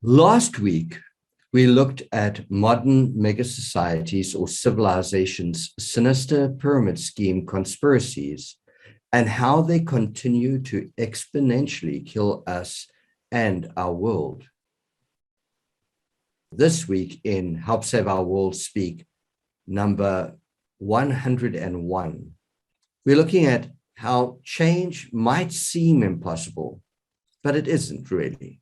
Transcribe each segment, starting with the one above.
Last week, we looked at modern megasocieties or civilizations' sinister pyramid scheme conspiracies and how they continue to exponentially kill us and our world. This week in Help Save Our World Speak number 101, we're looking at how change might seem impossible, but it isn't really.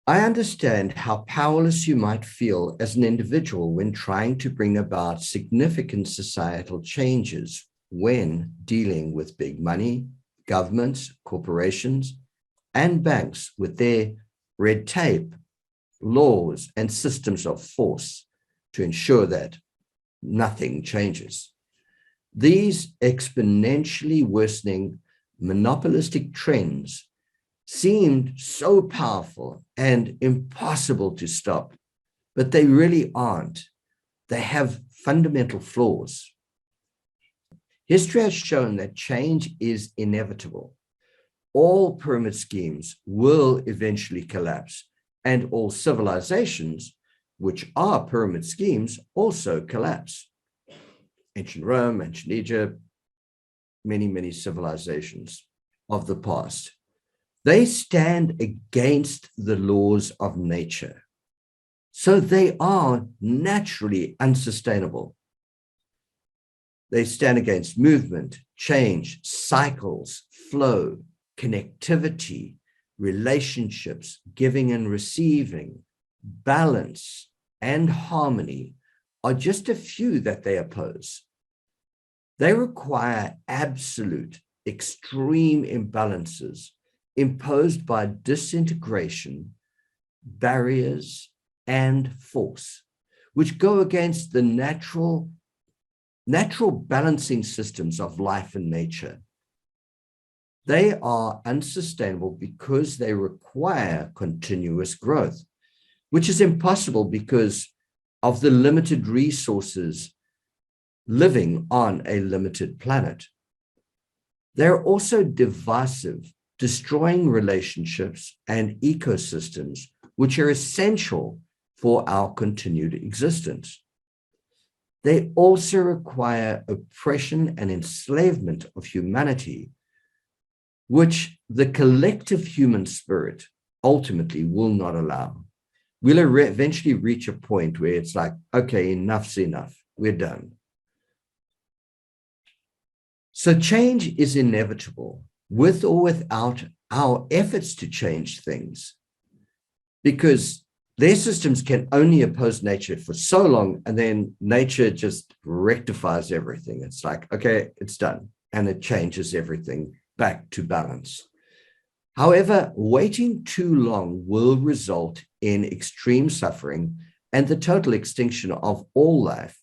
I understand how powerless you might feel as an individual when trying to bring about significant societal changes when dealing with big money, governments, corporations, and banks with their red tape, laws, and systems of force to ensure that nothing changes. These exponentially worsening monopolistic trends seemed so powerful and impossible to stop, but they really aren't. They have fundamental flaws. History has shown that change is inevitable. All pyramid schemes will eventually collapse, and all civilizations, which are pyramid schemes, also collapse. Ancient Rome, ancient Egypt, many civilizations of the past. They stand against the laws of nature. So they are naturally unsustainable. They stand against movement, change, cycles, flow, connectivity, relationships, giving and receiving, balance, and harmony are just a few that they oppose. They require absolute, extreme imbalances imposed by disintegration, barriers, and force, which go against the natural balancing systems of life and nature. They are unsustainable because they require continuous growth, which is impossible because of the limited resources living on a limited planet. They're also divisive, destroying relationships and ecosystems, which are essential for our continued existence. They also require oppression and enslavement of humanity, which the collective human spirit ultimately will not allow. We'll eventually reach a point where it's like, okay, enough's enough, we're done. So change is inevitable, with or without our efforts to change things, because their systems can only oppose nature for so long, and then nature just rectifies everything. It's like, okay, it's done, and it changes everything back to balance. However, waiting too long will result in extreme suffering and the total extinction of all life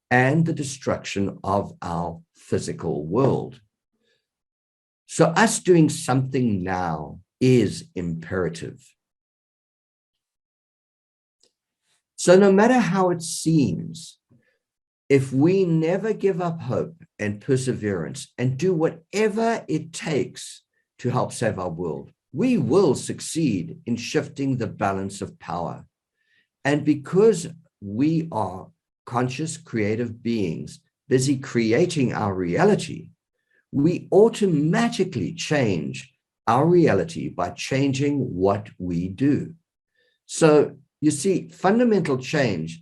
and the destruction of our physical world. So us doing something now is imperative. So no matter how it seems, if we never give up hope and perseverance and do whatever it takes to help save our world, we will succeed in shifting the balance of power. And because we are conscious, creative beings busy creating our reality, we automatically change our reality by changing what we do. So you see, fundamental change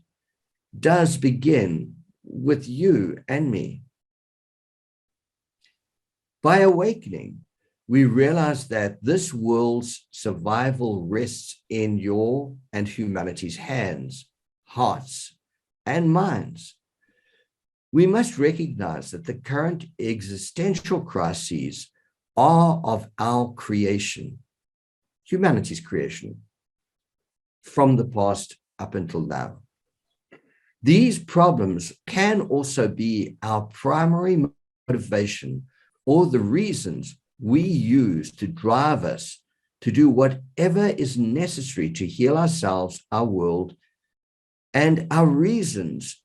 does begin with you and me. By awakening, we realize that this world's survival rests in your and humanity's hands, hearts, and minds. We must recognize that the current existential crises are of our creation, humanity's creation, from the past up until now. These problems can also be our primary motivation or the reasons we use to drive us to do whatever is necessary to heal ourselves, our world, and our reasons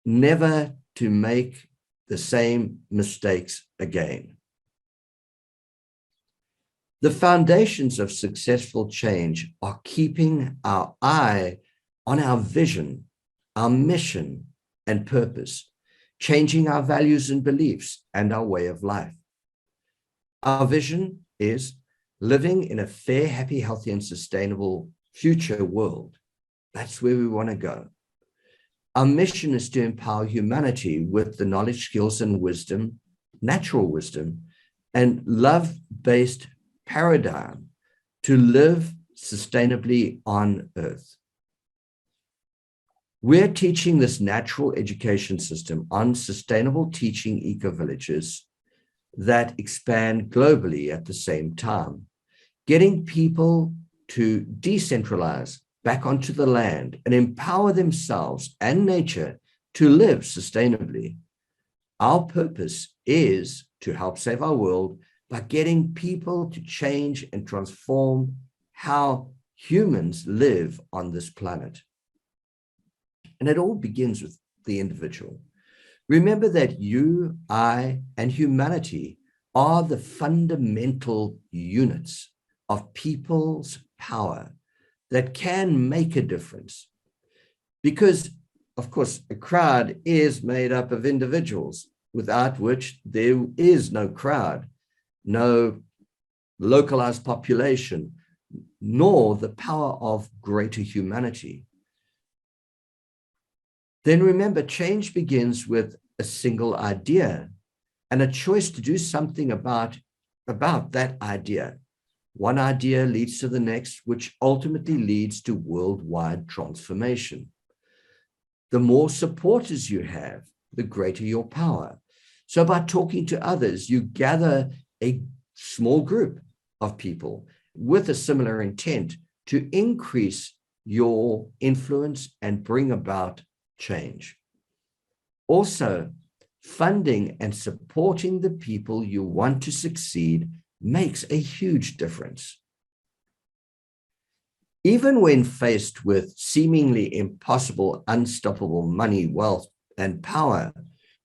never to make the same mistakes again. The foundations of successful change are keeping our eye on our vision, our mission, and purpose, changing our values and beliefs and our way of life. Our vision is living in a fair, happy, healthy, and sustainable future world. That's where we want to go. Our mission is to empower humanity with the knowledge, skills, and wisdom, natural wisdom, and love-based paradigm to live sustainably on Earth. We're teaching this natural education system on sustainable teaching eco-villages that expand globally at the same time, getting people to decentralize back onto the land and empower themselves and nature to live sustainably. Our purpose is to help save our world by getting people to change and transform how humans live on this planet. And it all begins with the individual. Remember that you, I, and humanity are the fundamental units of people's power that can make a difference. Because, of course, a crowd is made up of individuals, without which there is no crowd, no localized population, nor the power of greater humanity. Then remember, change begins with a single idea and a choice to do something about that idea. One idea leads to the next, which ultimately leads to worldwide transformation. The more supporters you have, the greater your power. So by talking to others, you gather a small group of people with a similar intent to increase your influence and bring about change. Also, funding and supporting the people you want to succeed makes a huge difference. Even when faced with seemingly impossible, unstoppable money, wealth, and power,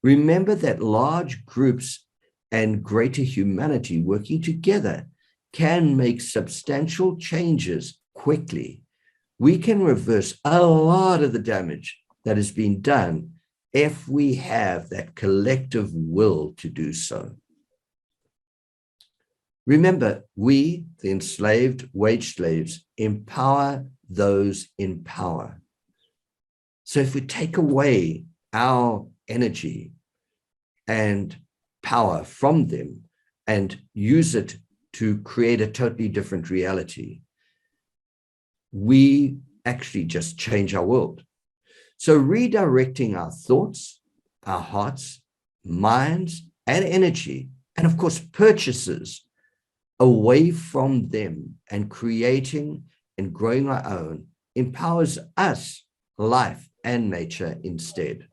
remember that large groups and greater humanity working together can make substantial changes quickly. We can reverse a lot of the damage that has been done if we have that collective will to do so. Remember, we, the enslaved wage slaves, empower those in power. So if we take away our energy and power from them and use it to create a totally different reality, we actually just change our world. So redirecting our thoughts, our hearts, minds, and energy, and of course, purchases away from them and creating and growing our own empowers us, life and nature instead.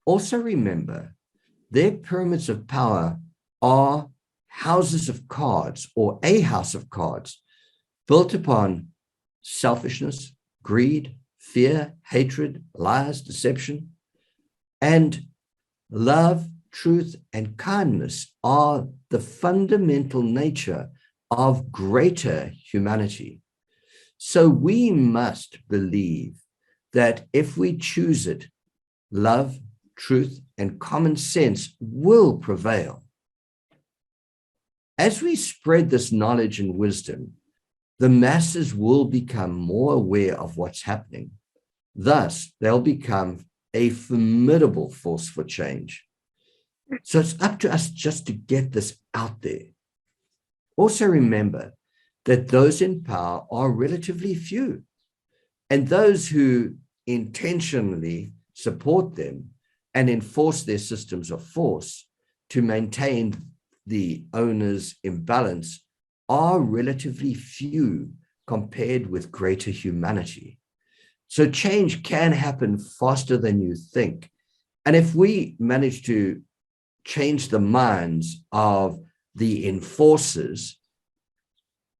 Also remember, their pyramids of power are houses of cards or a house of cards built upon selfishness, greed, fear, hatred, lies, deception, and love, truth, and kindness are the fundamental nature of greater humanity. So we must believe that if we choose it, love, truth, and common sense will prevail. As we spread this knowledge and wisdom, the masses will become more aware of what's happening. Thus, they'll become a formidable force for change. So it's up to us just to get this out there. Also remember that those in power are relatively few, and those who intentionally support them and enforce their systems of force to maintain the owner's imbalance are relatively few compared with greater humanity. So change can happen faster than you think. And if we manage to change the minds of the enforcers,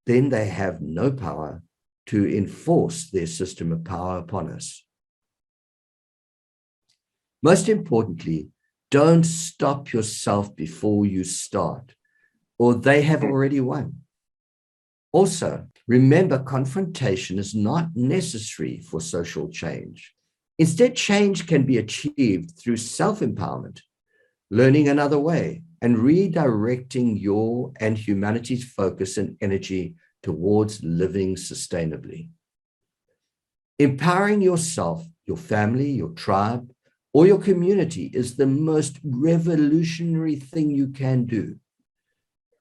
then they have no power to enforce their system of power upon us. Most importantly, don't stop yourself before you start. or they have already won. Also, remember, confrontation is not necessary for social change. Instead, change can be achieved through self-empowerment, learning another way, and redirecting your and humanity's focus and energy towards living sustainably. Empowering yourself, your family, your tribe, or your community is the most revolutionary thing you can do.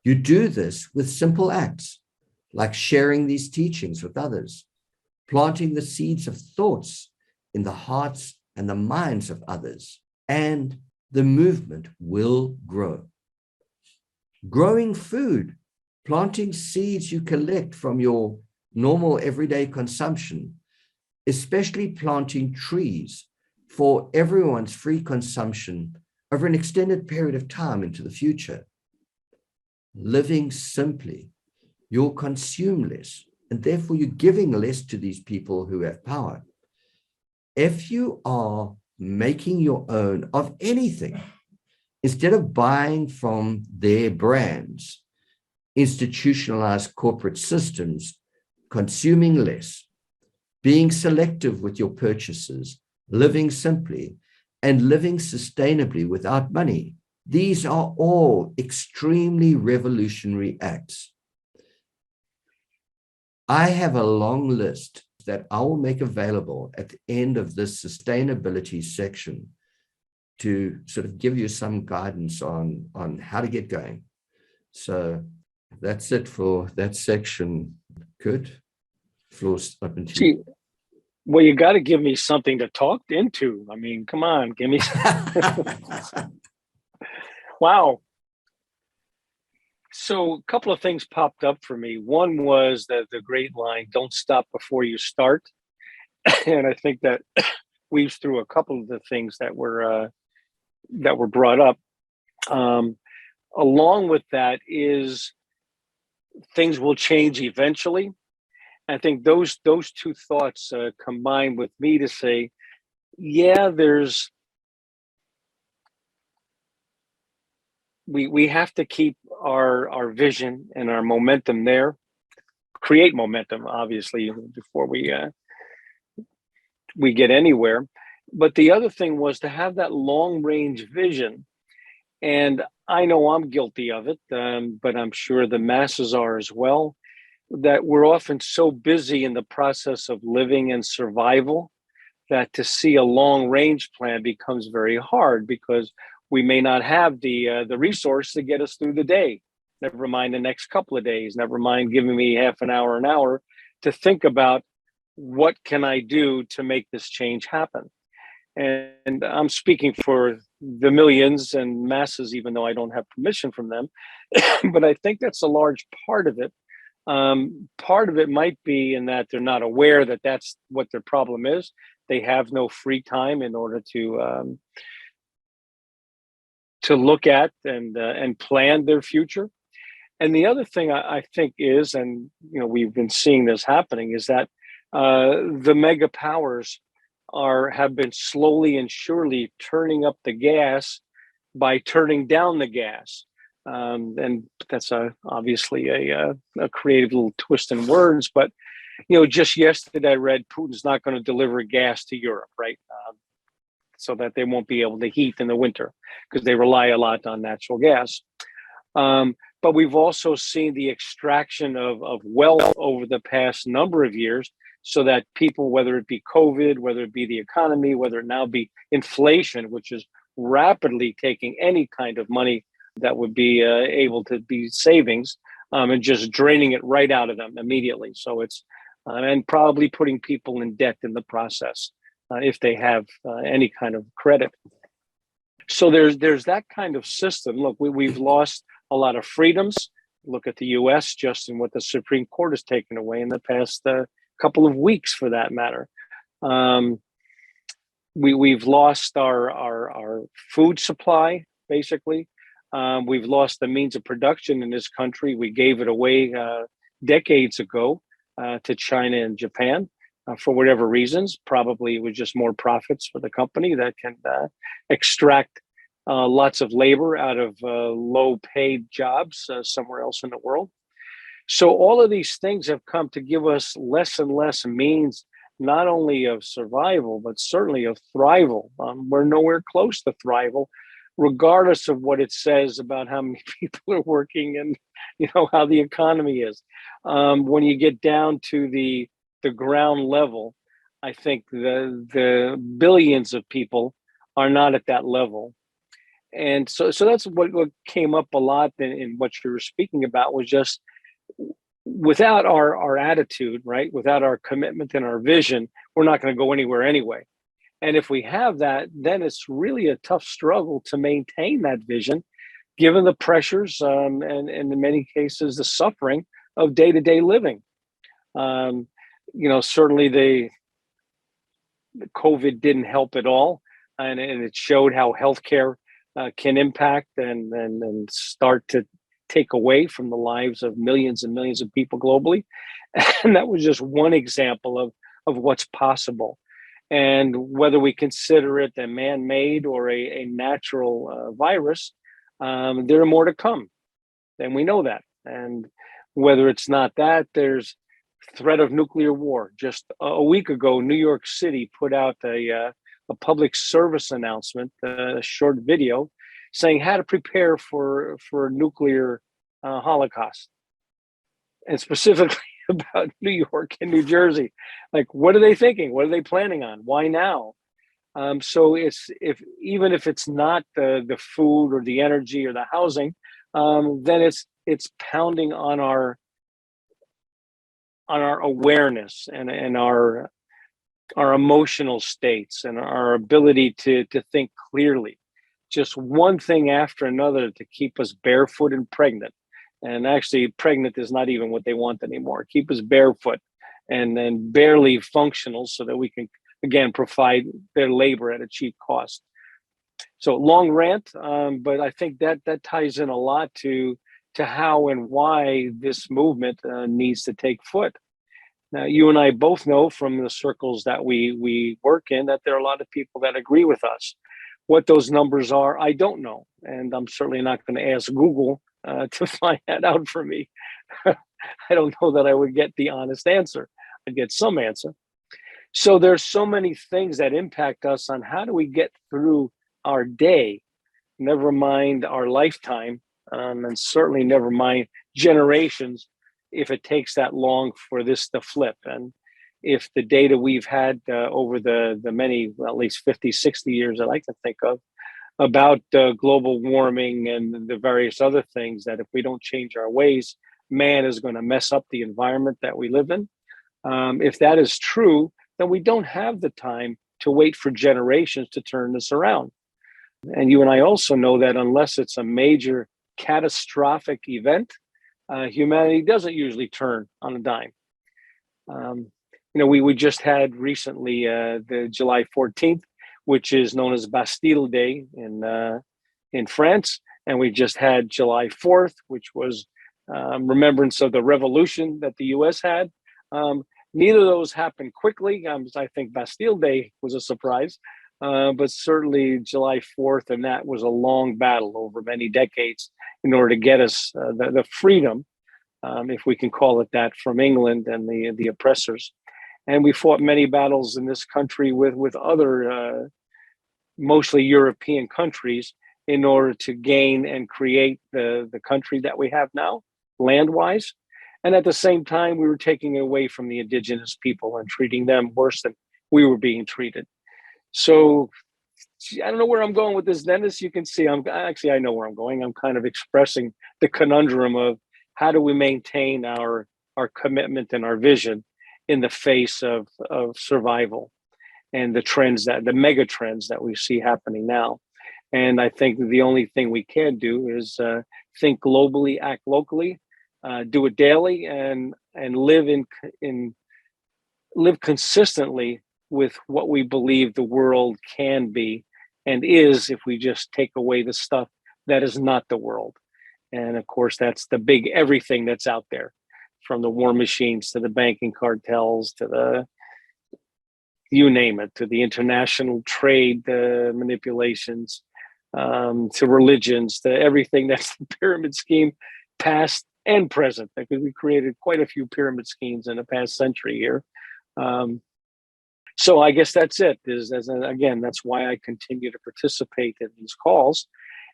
You do this with simple acts, like sharing these teachings with others, planting the seeds of thoughts in the hearts and the minds of others, and the movement will grow. Growing food, planting seeds you collect from your normal everyday consumption, especially planting trees for everyone's free consumption over an extended period of time into the future. Living simply, you'll consume less, and therefore you're giving less to these people who have power. If you are making your own of anything, instead of buying from their brands, institutionalized corporate systems, consuming less, being selective with your purchases, living simply, and living sustainably without money, these are all extremely revolutionary acts. I have a long list that I will make available at the end of this sustainability section to sort of give you some guidance on how to get going. So that's it for that section. Good. Floor's open to you. Well, you got to give me something to talk into. I mean, come on, give me. Wow. So a couple of things popped up for me. One was the great line, "Don't stop before you start." And I think that weaves through a couple of the things that were brought up. Along with that is things will change eventually. I think those two thoughts combine with me to say, yeah, we have to keep our vision and our momentum there, create momentum, obviously, before we get anywhere. But the other thing was to have that long range vision. And I know I'm guilty of it, but I'm sure the masses are as well, that we're often so busy in the process of living and survival that to see a long range plan becomes very hard, because we may not have the resource to get us through the day, never mind the next couple of days, never mind giving me half an hour to think about what can I do to make this change happen. And I'm speaking for the millions and masses, even though I don't have permission from them. But I think that's a large part of it. Part of it might be in that they're not aware that that's what their problem is. They have no free time in order to look at and plan their future. And the other thing I think is, and we've been seeing this happening, is that the mega powers have been slowly and surely turning up the gas by turning down the gas. And that's obviously a creative little twist in words, but just yesterday I read Putin's not going to deliver gas to Europe, right? So that they won't be able to heat in the winter, because they rely a lot on natural gas. But we've also seen the extraction of wealth over the past number of years, so that people, whether it be COVID, whether it be the economy, whether it now be inflation, which is rapidly taking any kind of money that would be able to be savings, and just draining it right out of them immediately. So it's and probably putting people in debt in the process if they have any kind of credit. So there's that kind of system. Look, we've lost a lot of freedoms. Look at the U.S. just in what the Supreme Court has taken away in the past couple of weeks, for that matter. We've lost our food supply, basically. We've lost the means of production in this country. We gave it away decades ago to China and Japan for whatever reasons. Probably it was just more profits for the company that can extract lots of labor out of low paid jobs somewhere else in the world. So all of these things have come to give us less and less means, not only of survival, but certainly of thrival. We're nowhere close to thrival, regardless of what it says about how many people are working and how the economy is. When you get down to the ground level, I think the billions of people are not at that level. And so that's what came up a lot in what you were speaking about, was just without our attitude, right? Without our commitment and our vision, we're not going to go anywhere anyway. And if we have that, then it's really a tough struggle to maintain that vision, given the pressures and in many cases the suffering of day-to-day living. Certainly the COVID didn't help at all, and it showed how healthcare can impact and start to take away from the lives of millions and millions of people globally. And that was just one example of what's possible. And whether we consider it a man-made or a natural virus, there are more to come. And we know that. And whether it's not that, there's threat of nuclear war. Just a week ago, New York City put out a public service announcement, a short video, saying how to prepare for a nuclear holocaust, and specifically about New York and New Jersey. Like, what are they thinking? What are they planning on? Why now? So even if it's not the food or the energy or the housing, then it's pounding on our awareness and our emotional states and our ability to think clearly. Just one thing after another to keep us barefoot and pregnant. And actually, pregnant is not even what they want anymore. Keep us barefoot and then barely functional so that we can, again, provide their labor at a cheap cost. So long rant, but I think that ties in a lot to how and why this movement needs to take foot. Now, you and I both know from the circles that we work in that there are a lot of people that agree with us. What those numbers are, I don't know. And I'm certainly not going to ask Google to find that out for me. I don't know that I would get the honest answer. I'd get some answer. So there's so many things that impact us on how do we get through our day, never mind our lifetime, and certainly never mind generations, if it takes that long for this to flip. And if the data we've had over the many, well, at least 50, 60 years that I can think of, about global warming and the various other things, that if we don't change our ways, man is going to mess up the environment that we live in. If that is true, then we don't have the time to wait for generations to turn this around. And you and I also know that unless it's a major catastrophic event, humanity doesn't usually turn on a dime. We just had recently the July 14th, which is known as Bastille Day in France, and we just had July 4th, which was remembrance of the revolution that the U.S. had. Neither of those happened quickly. I think Bastille Day was a surprise, but certainly July 4th, and that was a long battle over many decades in order to get us the freedom, if we can call it that, from England and the oppressors. And we fought many battles in this country with other, mostly European countries, in order to gain and create the country that we have now, land-wise. And at the same time, we were taking away from the indigenous people and treating them worse than we were being treated. So I don't know where I'm going with this, Dennis. You can see I know where I'm going. I'm kind of expressing the conundrum of how do we maintain our commitment and our vision in the face of survival and the mega trends that we see happening now. And I think the only thing we can do is think globally, act locally, do it daily, and live consistently with what we believe the world can be and is, if we just take away the stuff that is not the world. And of course, that's the big everything that's out there, from the war machines to the banking cartels to the, you name it, to the international trade manipulations. to religions, to everything that's the pyramid scheme, past and present, because we created quite a few pyramid schemes in the past century here. So I guess that's it. Again, that's why I continue to participate in these calls,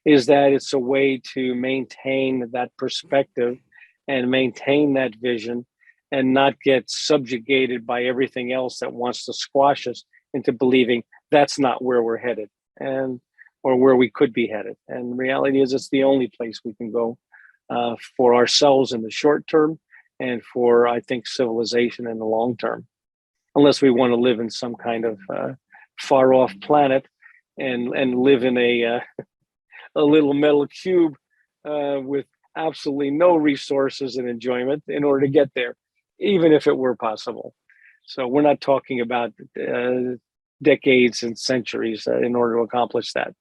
is that it's a way to maintain that perspective and maintain that vision and not get subjugated by everything else that wants to squash us into believing that's not where we're headed or where we could be headed. And the reality is it's the only place we can go for ourselves in the short term and for, I think, civilization in the long term, unless we want to live in some kind of far off planet and live in a little metal cube with absolutely no resources and enjoyment in order to get there, even if it were possible. So we're not talking about decades and centuries in order to accomplish that.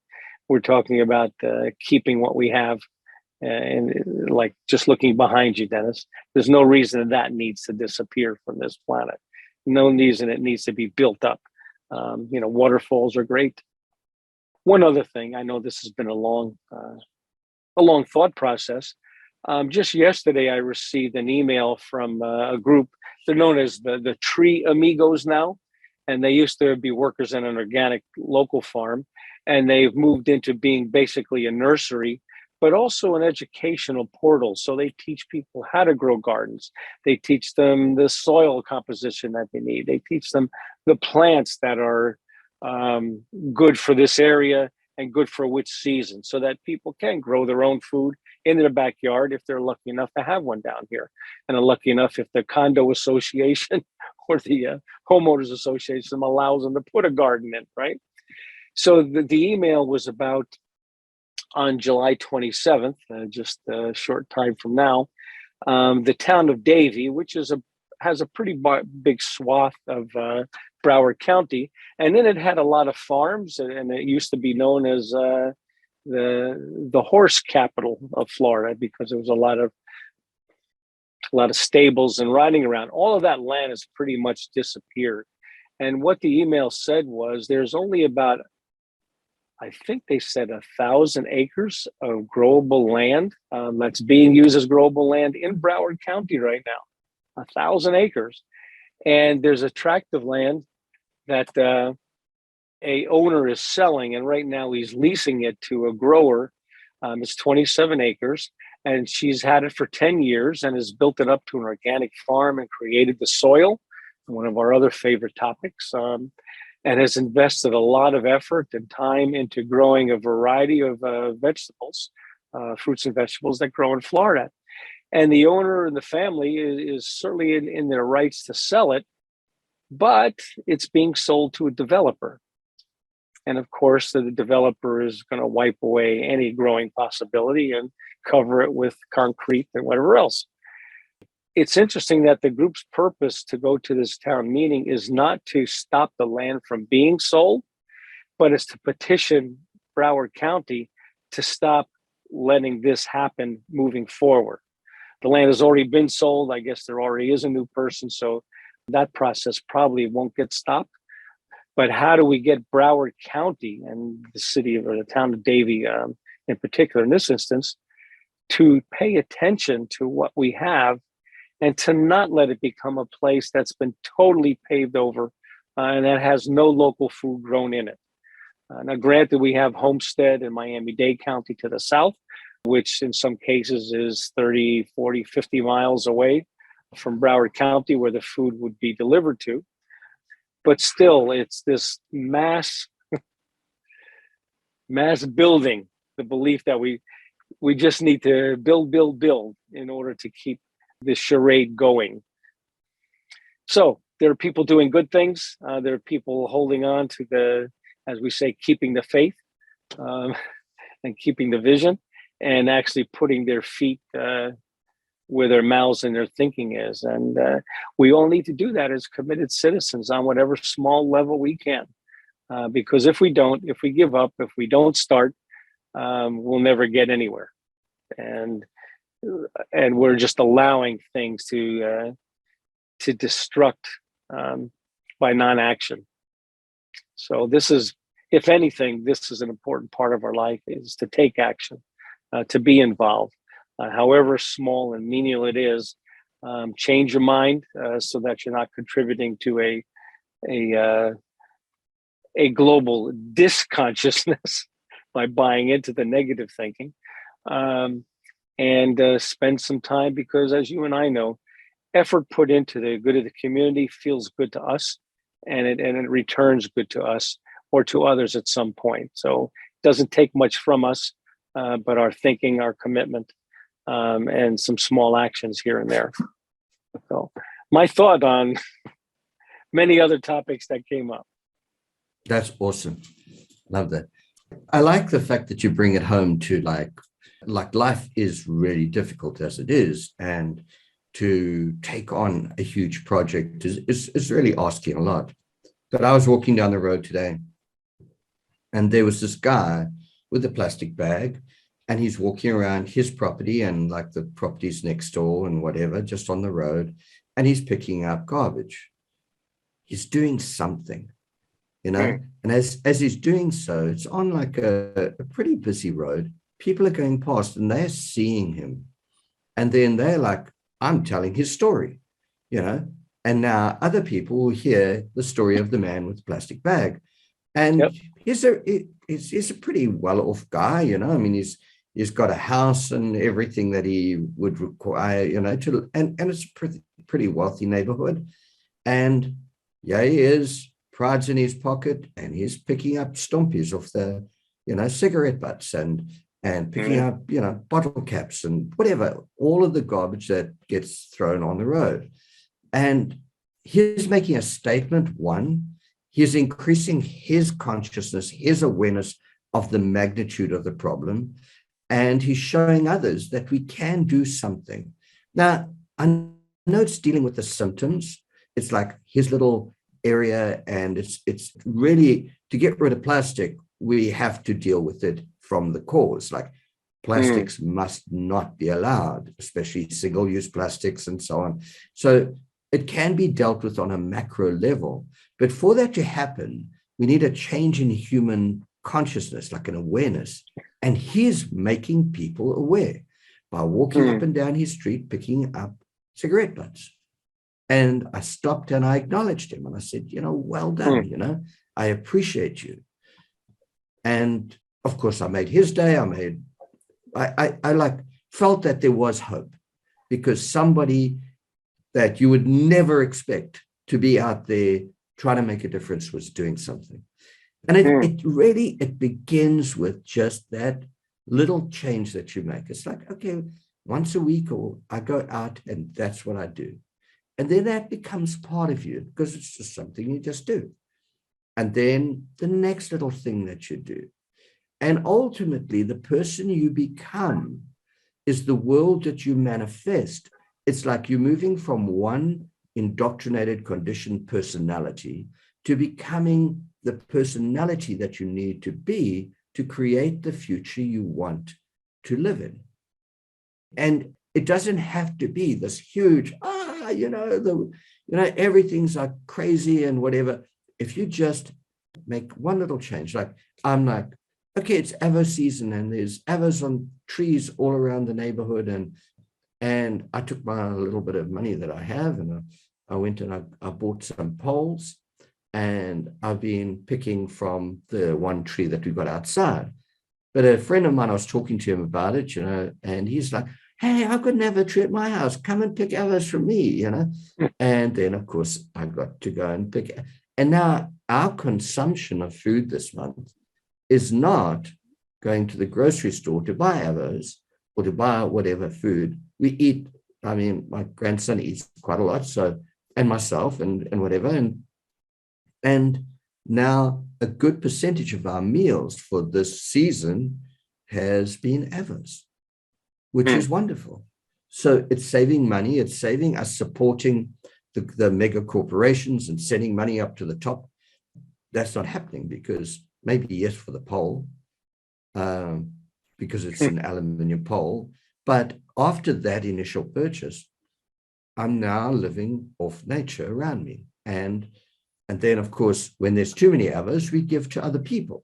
We're talking about keeping what we have. And like just looking behind you, Dennis, there's no reason that needs to disappear from this planet. No reason it needs to be built up. Waterfalls are great. One other thing, I know this has been a long thought process. Just yesterday, I received an email from a group. They're known as the Tree Amigos now, and they used to be workers in an organic local farm, and they've moved into being basically a nursery, but also an educational portal. So they teach people how to grow gardens. They teach them the soil composition that they need. They teach them the plants that are good for this area and good for which season, so that people can grow their own food in their backyard if they're lucky enough to have one down here, and are lucky enough if the condo association or the homeowners association allows them to put a garden in, right? So the email was about, on July 27th, just a short time from now, the town of Davie, which has a pretty big swath of Broward County, and then it had a lot of farms, and it used to be known as the horse capital of Florida, because there was a lot of stables and riding around. All of that land has pretty much disappeared. And what the email said was there's only about, I think they said 1,000 acres of growable land that's being used as growable land in Broward County right now. 1,000 acres. And there's a tract of land that a owner is selling, and right now he's leasing it to a grower. It's 27 acres, and she's had it for 10 years and has built it up to an organic farm and created the soil, one of our other favorite topics, and has invested a lot of effort and time into growing a variety of vegetables, fruits and vegetables that grow in Florida. And the owner and the family is certainly in their rights to sell it, but it's being sold to a developer. And of course, the developer is going to wipe away any growing possibility and cover it with concrete and whatever else. It's interesting that the group's purpose to go to this town meeting is not to stop the land from being sold, but is to petition Broward County to stop letting this happen moving forward. The land has already been sold. I guess there already is a new person, so that process probably won't get stopped. But how do we get Broward County and the city or the town of Davie in particular, in this instance, to pay attention to what we have and to not let it become a place that's been totally paved over and that has no local food grown in it? Now, granted, we have Homestead in Miami-Dade County to the south, which in some cases is 30, 40, 50 miles away from Broward County where the food would be delivered to. But still, it's this mass building, the belief that we just need to build in order to keep this charade going. So there are people doing good things. There are people holding on to as we say, keeping the faith and keeping the vision, and actually putting their feet where their mouths and their thinking is. And we all need to do that as committed citizens on whatever small level we can. Because if we give up, if we don't start, we'll never get anywhere. And we're just allowing things to destruct by non-action. So this is if anything, this is an important part of our life, is to take action, to be involved, however small and menial it is. Change your mind so that you're not contributing to a a global disconsciousness by buying into the negative thinking, and spend some time, because as you and I know, effort put into the good of the community feels good to us, and it returns good to us or to others at some point. So it doesn't take much from us, but our thinking, our commitment, and some small actions here and there. So my thought on many other topics that came up. That's awesome. Love that. I like the fact that you bring it home to like life is really difficult as it is, and to take on a huge project is really asking a lot. But I was walking down the road today, and there was this guy with a plastic bag, and he's walking around his property and like the properties next door and whatever, just on the road, and he's picking up garbage. He's doing something, you know, and as he's doing so, it's on like a pretty busy road. People are going past and they're seeing him, and then they're like, I'm telling his story, you know, and now other people will hear the story of the man with the plastic bag. And Yep. he's a pretty well-off guy, you know. I mean, he's got a house and everything that he would require, you know, and it's a pretty wealthy neighborhood. And yeah, he is, pride's in his pocket, and he's picking up stumpies off the, you know, cigarette butts and picking up, you know, bottle caps and whatever, all of the garbage that gets thrown on the road. And he's making a statement. One, he's increasing his consciousness, his awareness of the magnitude of the problem, and he's showing others that we can do something. Now, I know it's dealing with the symptoms. It's like his little area, and it's really, to get rid of plastic, we have to deal with it from the cause. Like, plastics must not be allowed, especially single-use plastics and so on. So it can be dealt with on a macro level. But for that to happen, we need a change in human consciousness, like an awareness. And he's making people aware by walking up and down his street, picking up cigarette butts. And I stopped and I acknowledged him. And I said, you know, well done, you know, I appreciate you. And of course, I made his day. I like felt that there was hope, because somebody that you would never expect to be out there trying to make a difference was doing something. And it really begins with just that little change that you make. It's like, okay, once a week, or I go out and that's what I do. And then that becomes part of you, because it's just something you just do. And then the next little thing that you do. And ultimately, the person you become is the world that you manifest. It's like you're moving from one indoctrinated, conditioned personality to becoming the personality that you need to be to create the future you want to live in. And it doesn't have to be this huge, everything's like crazy and whatever. If you just make one little change, like I'm like, okay, it's avo season and there's avos on trees all around the neighborhood. And I took my little bit of money that I have, and I went and I bought some poles, and I've been picking from the one tree that we got outside. But a friend of mine, I was talking to him about it, you know, and he's like, hey, I couldn't have a tree at my house. Come and pick avos from me, you know. And then, of course, I got to go and pick. And now our consumption of food this month is not going to the grocery store to buy avos or to buy whatever food. We eat, I mean, my grandson eats quite a lot, so, and myself and whatever. And now a good percentage of our meals for this season has been avos, which is wonderful. So it's saving money. It's saving us, supporting the mega corporations and sending money up to the top. That's not happening, because maybe yes for the pole, because it's an aluminium pole. But after that initial purchase, I'm now living off nature around me. And And then, of course, when there's too many others, we give to other people.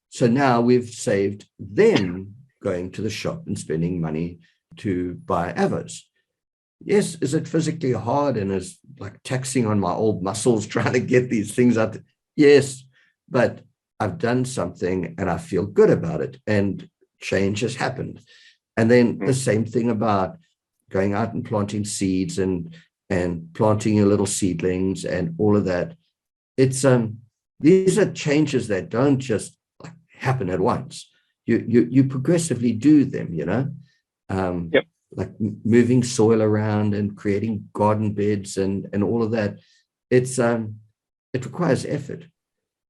So now we've saved them going to the shop and spending money to buy others. Yes, is it physically hard and is like taxing on my old muscles trying to get these things out? Yes, but I've done something and I feel good about it, and change has happened. And then the same thing about going out and planting seeds and planting your little seedlings and all of that. It's these are changes that don't just like happen at once. You progressively do them, you know. Yep. Like moving soil around and creating garden beds and all of that. It's it requires effort.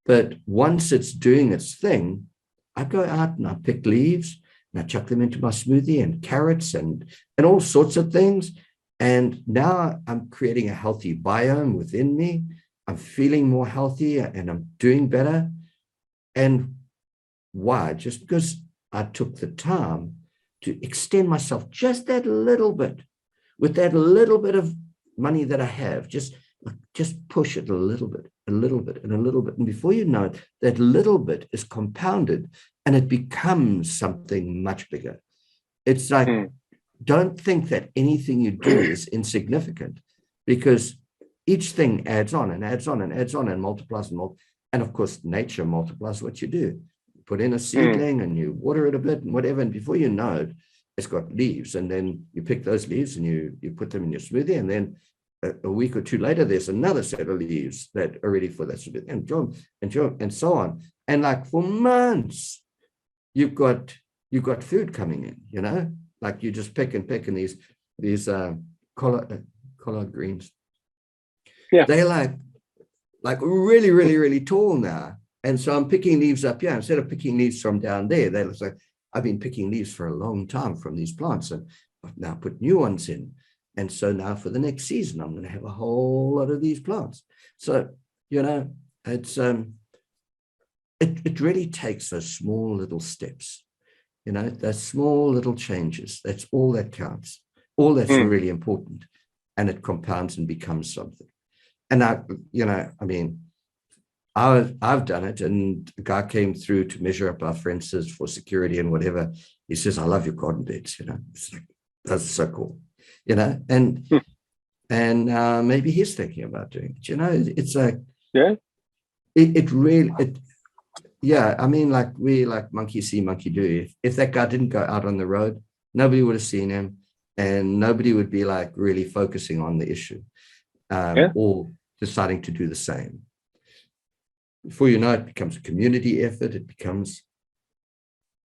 But once it's doing its thing, I go out and I pick leaves and I chuck them into my smoothie and carrots and all sorts of things. And now I'm creating a healthy biome within me. I'm feeling more healthy and I'm doing better. And why? Just because I took the time to extend myself just that little bit, with that little bit of money that I have, just push it a little bit, a little bit, and a little bit. And before you know it, that little bit is compounded and it becomes something much bigger. It's like, don't think that anything you do is insignificant, because each thing adds on and adds on and adds on and multiplies and multiplies. And of course, nature multiplies what you do. Put in a seedling and you water it a bit and whatever, and before you know it, it's got leaves. And then you pick those leaves and you put them in your smoothie, and then a week or two later, there's another set of leaves that are ready for that smoothie, and so on. And like for months, you've got food coming in, you know, like you just pick and these collard greens. Yeah. They're like really, really, really tall now. And so I'm picking leaves up here instead of picking leaves from down there. They're like, I've been picking leaves for a long time from these plants, and I've now put new ones in. And so now for the next season, I'm going to have a whole lot of these plants. So, you know, it's it really takes those small little steps, you know, those small little changes. That's all that counts. All that's really important. And it compounds and becomes something. And I, you know, I mean, I've done it, and a guy came through to measure up our fences for security and whatever. He says, I love your garden beds, you know. It's like, that's so cool, you know. And maybe he's thinking about doing it, you know. It's like, yeah, it really, yeah, I mean, like we like monkey see, monkey do. If that guy didn't go out on the road, nobody would have seen him, and nobody would be like really focusing on the issue, or deciding to do the same. Before you know it, becomes a community effort. It becomes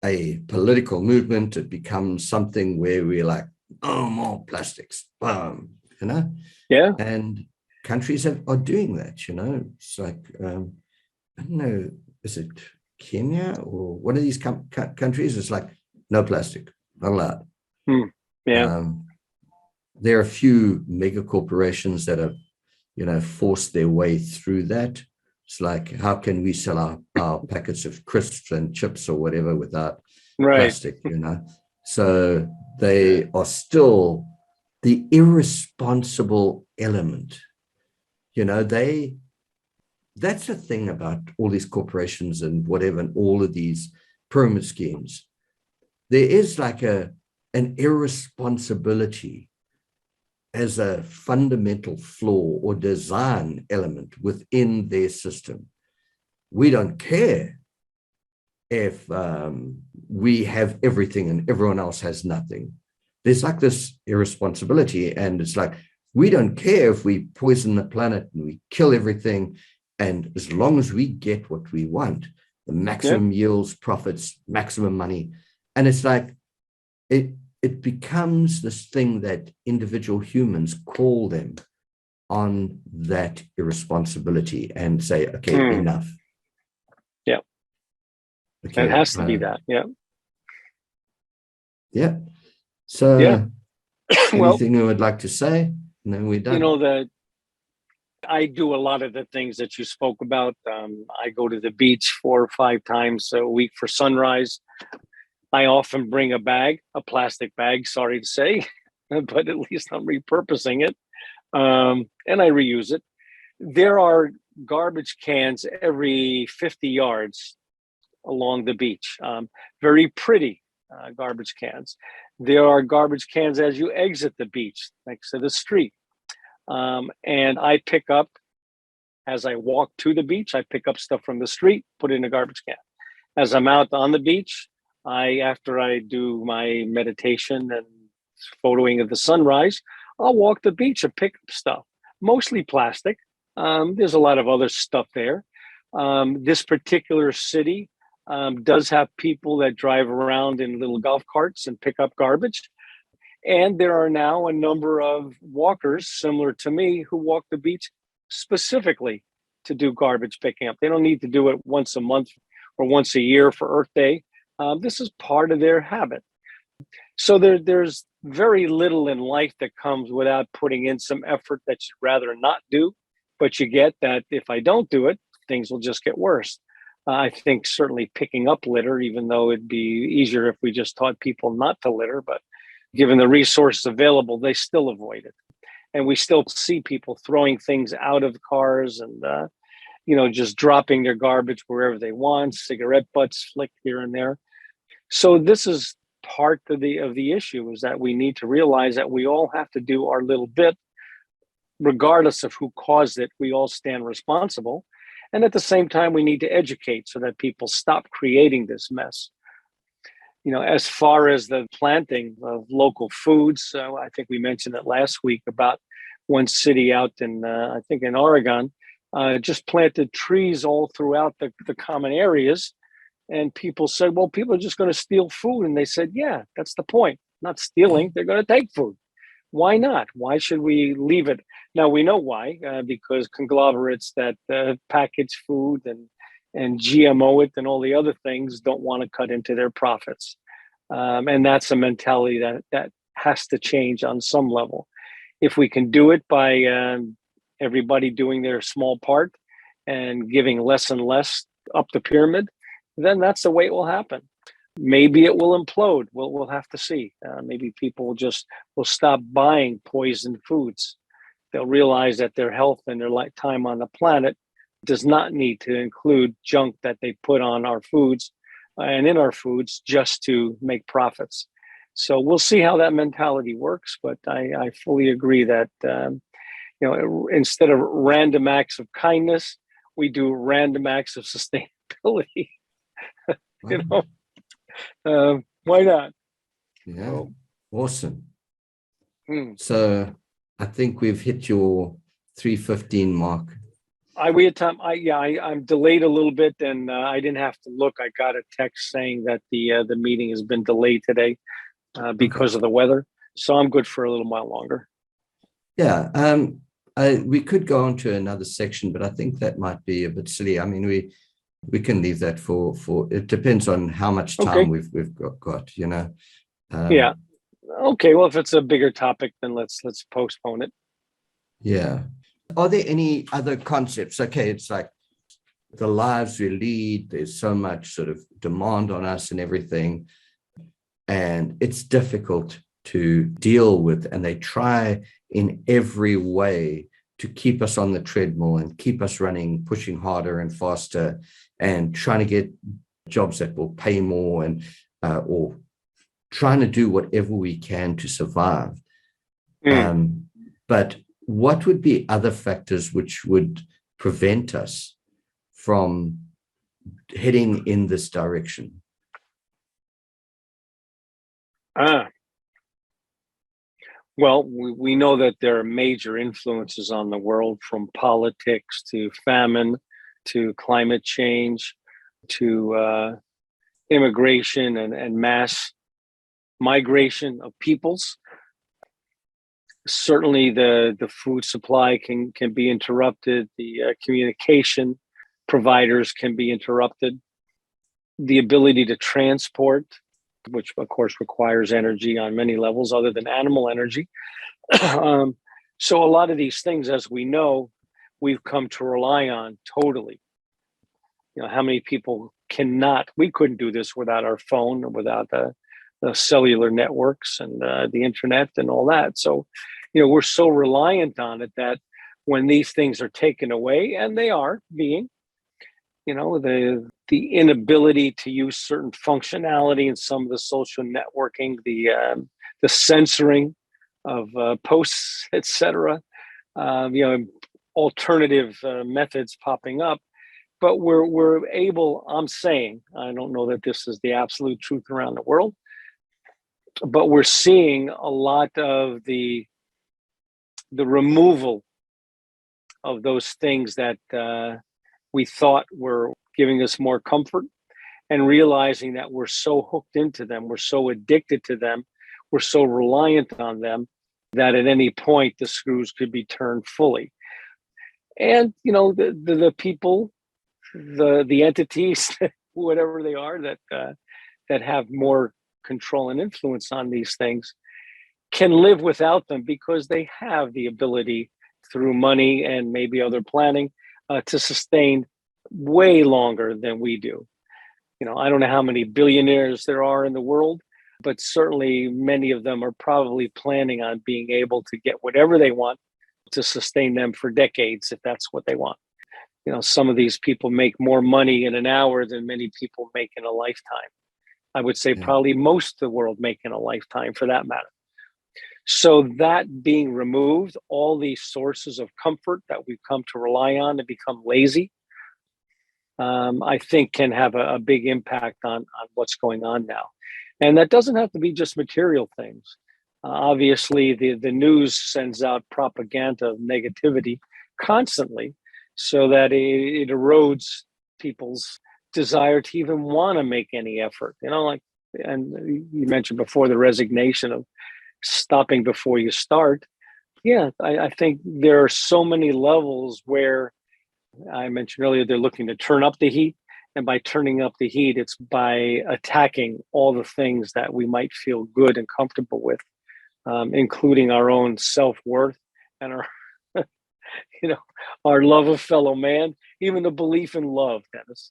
a political movement. It becomes something where we're like, oh, more plastics, you know? Yeah. And countries are doing that, you know? It's like, I don't know, is it Kenya or one of these countries? It's like, no plastic, not allowed. Yeah. There are a few mega corporations that have, you know, forced their way through that. It's like, how can we sell our packets of crisps and chips or whatever without plastic, you know? So they are still the irresponsible element. You know, that's the thing about all these corporations and whatever, and all of these pyramid schemes. There is like an irresponsibility as a fundamental flaw or design element within their system. We don't care if we have everything and everyone else has nothing. There's like this irresponsibility, and it's like, we don't care if we poison the planet and we kill everything, and as long as we get what we want, the maximum yields, profits, maximum money. And it's like, it becomes this thing that individual humans call them on that irresponsibility and say, okay, enough. Yeah. Okay. It has to be that. Yeah. Yeah. So anything you would like to say? And then we're done. You know, that I do a lot of the things that you spoke about. I go to the beach 4 or 5 times a week for sunrise. I often bring a plastic bag, sorry to say, but at least I'm repurposing it. And I reuse it. There are garbage cans every 50 yards along the beach. Very pretty garbage cans. There are garbage cans as you exit the beach next to the street. And I pick up, as I walk to the beach, I pick up stuff from the street, put it in a garbage can. As I'm out on the beach, after I do my meditation and photoing of the sunrise, I'll walk the beach and pick up stuff, mostly plastic. There's a lot of other stuff there. This particular city does have people that drive around in little golf carts and pick up garbage. And there are now a number of walkers similar to me who walk the beach specifically to do garbage picking up. They don't need to do it once a month or once a year for Earth Day. This is part of their habit. So there's very little in life that comes without putting in some effort that you'd rather not do, but you get that if I don't do it, things will just get worse. I think certainly picking up litter, even though it'd be easier if we just taught people not to litter, but given the resources available, they still avoid it. And we still see people throwing things out of cars and, just dropping their garbage wherever they want, cigarette butts flicked here and there. So this is part of the issue, is that we need to realize that we all have to do our little bit, regardless of who caused it. We all stand responsible. And at the same time, we need to educate so that people stop creating this mess. As far as the planting of local foods, I think we mentioned it last week about one city out in, I think in Oregon, just planted trees all throughout the common areas. And people said, well, people are just going to steal food. And they said, yeah, that's the point. Not stealing, they're going to take food. Why not? Why should we leave it? Now, we know why, because conglomerates that package food and GMO it and all the other things don't want to cut into their profits. And that's a mentality that has to change on some level. If we can do it by everybody doing their small part and giving less and less up the pyramid, then that's the way it will happen. Maybe it will implode. We'll have to see. Maybe people will stop buying poisoned foods. They'll realize that their health and their time on the planet does not need to include junk that they put on our foods and in our foods just to make profits. So we'll see how that mentality works. But I fully agree that instead of random acts of kindness, we do random acts of sustainability. Why not? Yeah, awesome. So I think we've hit your 3:15 mark. We had time. I'm delayed a little bit, and I didn't have to look. I got a text saying that the meeting has been delayed today because of the weather. So I'm good for a little while longer. Yeah, we could go on to another section, but I think that might be a bit silly. I mean, we can leave that for it depends on how much time we've got. Yeah. Okay. Well, if it's a bigger topic, then let's postpone it. Yeah. Are there any other concepts? Okay, it's like the lives we lead, there's so much sort of demand on us and everything, and it's difficult to deal with, and they try in every way to keep us on the treadmill and keep us running, pushing harder and faster, and trying to get jobs that will pay more, and or trying to do whatever we can to survive. But what would be other factors which would prevent us from heading in this direction? Well, we know that there are major influences on the world, from politics to famine to climate change to immigration and mass migration of peoples. Certainly the food supply can be interrupted. The communication providers can be interrupted. The ability to transport, which of course requires energy on many levels other than animal energy. So a lot of these things, as we know, we've come to rely on totally. How many people we couldn't do this without our phone or without the cellular networks and the internet and all that. So, we're so reliant on it that when these things are taken away, and they are being, the inability to use certain functionality in some of the social networking, the censoring of posts, etc. Alternative methods popping up, but we're able. I'm saying, I don't know that this is the absolute truth around the world, but we're seeing a lot of the removal of those things that we thought were giving us more comfort, and realizing that we're so hooked into them, we're so addicted to them, we're so reliant on them, that at any point the screws could be turned fully. And the people, the entities, whatever they are, that have more control and influence on these things, can live without them, because they have the ability, through money and maybe other planning, to sustain way longer than we do. I don't know how many billionaires there are in the world, but certainly many of them are probably planning on being able to get whatever they want to sustain them for decades, if that's what they want. Some of these people make more money in an hour than many people make in a lifetime. I would say probably most of the world make in a lifetime, for that matter. So that being removed, all these sources of comfort that we've come to rely on and become lazy, I think can have a big impact on what's going on now. And that doesn't have to be just material things. Obviously, the news sends out propaganda of negativity constantly, so that it erodes people's desire to even want to make any effort. And you mentioned before the resignation of stopping before you start. Yeah, I think there are so many levels where, I mentioned earlier, they're looking to turn up the heat. And by turning up the heat, it's by attacking all the things that we might feel good and comfortable with, including our own self-worth and our, our love of fellow man, even the belief in love, Dennis.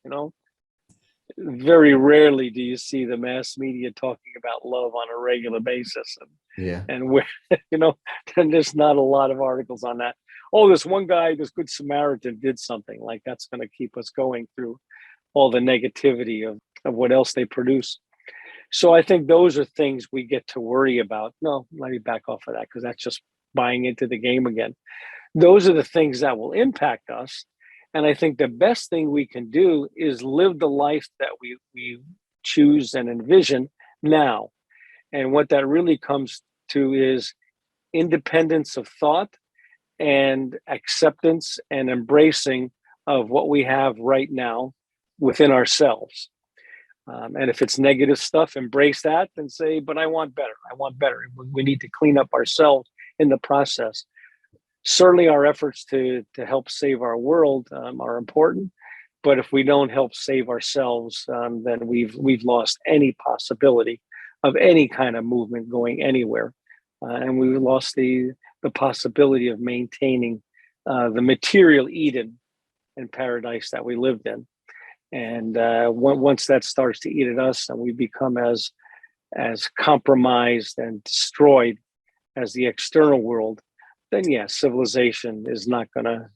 Very rarely do you see the mass media talking about love on a regular basis. And we're, and there's not a lot of articles on that. Oh, this one guy, this good Samaritan did something. Like, that's going to keep us going through all the negativity of what else they produce. So I think those are things we get to worry about. No, let me back off of that, because that's just buying into the game again. Those are the things that will impact us. And I think the best thing we can do is live the life that we choose and envision now. And what that really comes to is independence of thought and acceptance and embracing of what we have right now within ourselves. And if it's negative stuff, embrace that and say, but I want better. I want better. We need to clean up ourselves in the process. Certainly our efforts to help save our world are important. But if we don't help save ourselves, then we've lost any possibility of any kind of movement going anywhere. And we've lost the possibility of maintaining the material Eden and paradise that we lived in. And once that starts to eat at us and we become as compromised and destroyed as the external world, then civilization is not gonna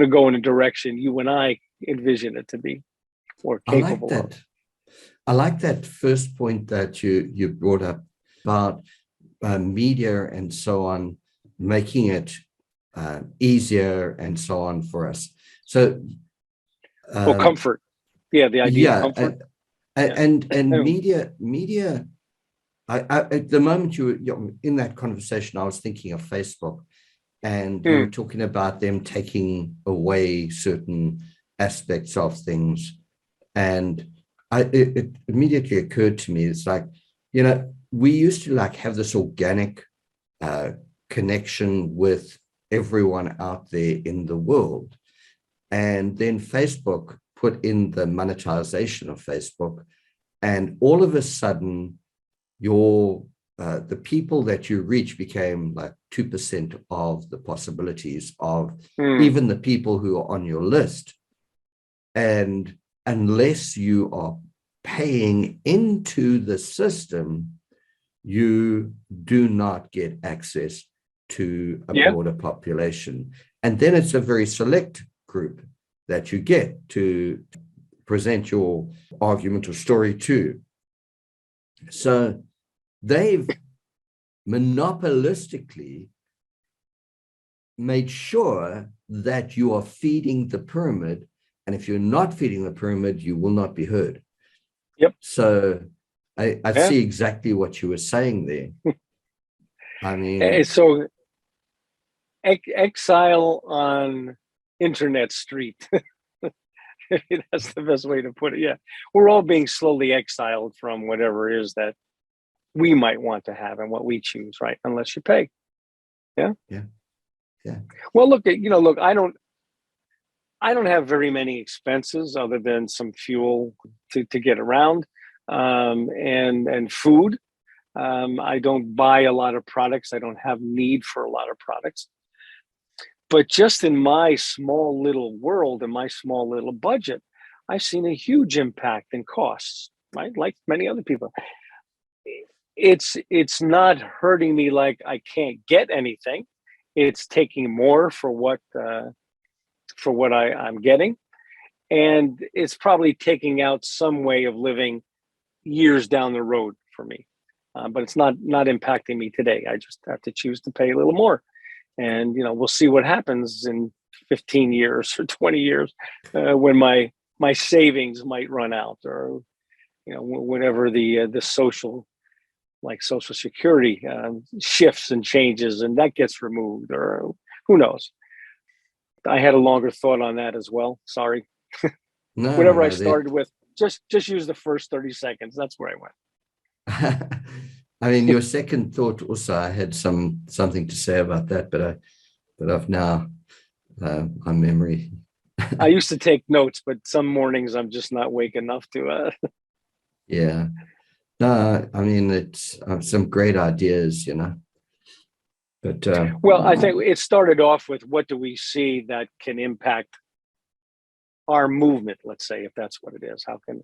go in a direction you and I envision it to be or capable of. I like that first point that you brought up about media and so on, making it easier and so on for us. So, comfort. Yeah, the idea of comfort. And media. At the moment you were in that conversation, I was thinking of Facebook, and you were talking about them taking away certain aspects of things, and it immediately occurred to me, it's like, we used to have this organic connection with everyone out there in the world, and then Facebook put in the monetization of Facebook, and all of a sudden the people that you reach became like 2% of the possibilities of even the people who are on your list. And unless you are paying into the system, you do not get access to a Yeah. broader population. And then it's a very select group that you get to present your argument or story to. So they've monopolistically made sure that you are feeding the pyramid. And if you're not feeding the pyramid, you will not be heard. Yep. So I see exactly what you were saying there. I mean, So exile on internet street. That's the best way to put it. Yeah. We're all being slowly exiled from whatever it is that we might want to have and what we choose, right? Unless you pay. Yeah. Yeah. Yeah. Well, look, I don't have very many expenses other than some fuel to get around, and food. I don't buy a lot of products. I don't have need for a lot of products. But just in my small little world and my small little budget, I've seen a huge impact in costs, right? Like many other people. It's not hurting me like I can't get anything. It's taking more for what I'm getting. And it's probably taking out some way of living years down the road for me. But it's not impacting me today. I just have to choose to pay a little more. And, we'll see what happens in 15 years or 20 years when my savings might run out, or, whenever the social, like Social Security, shifts and changes and that gets removed, or who knows. I had a longer thought on that as well. Sorry. Whatever I started with, just use the first 30 seconds. That's where I went. I mean, your second thought also, I had something to say about that, but I've now my memory. I used to take notes, but some mornings I'm just not awake enough to. Yeah. No, I mean, it's some great ideas, but well, I think it started off with, what do we see that can impact our movement, let's say, if that's what it is. How can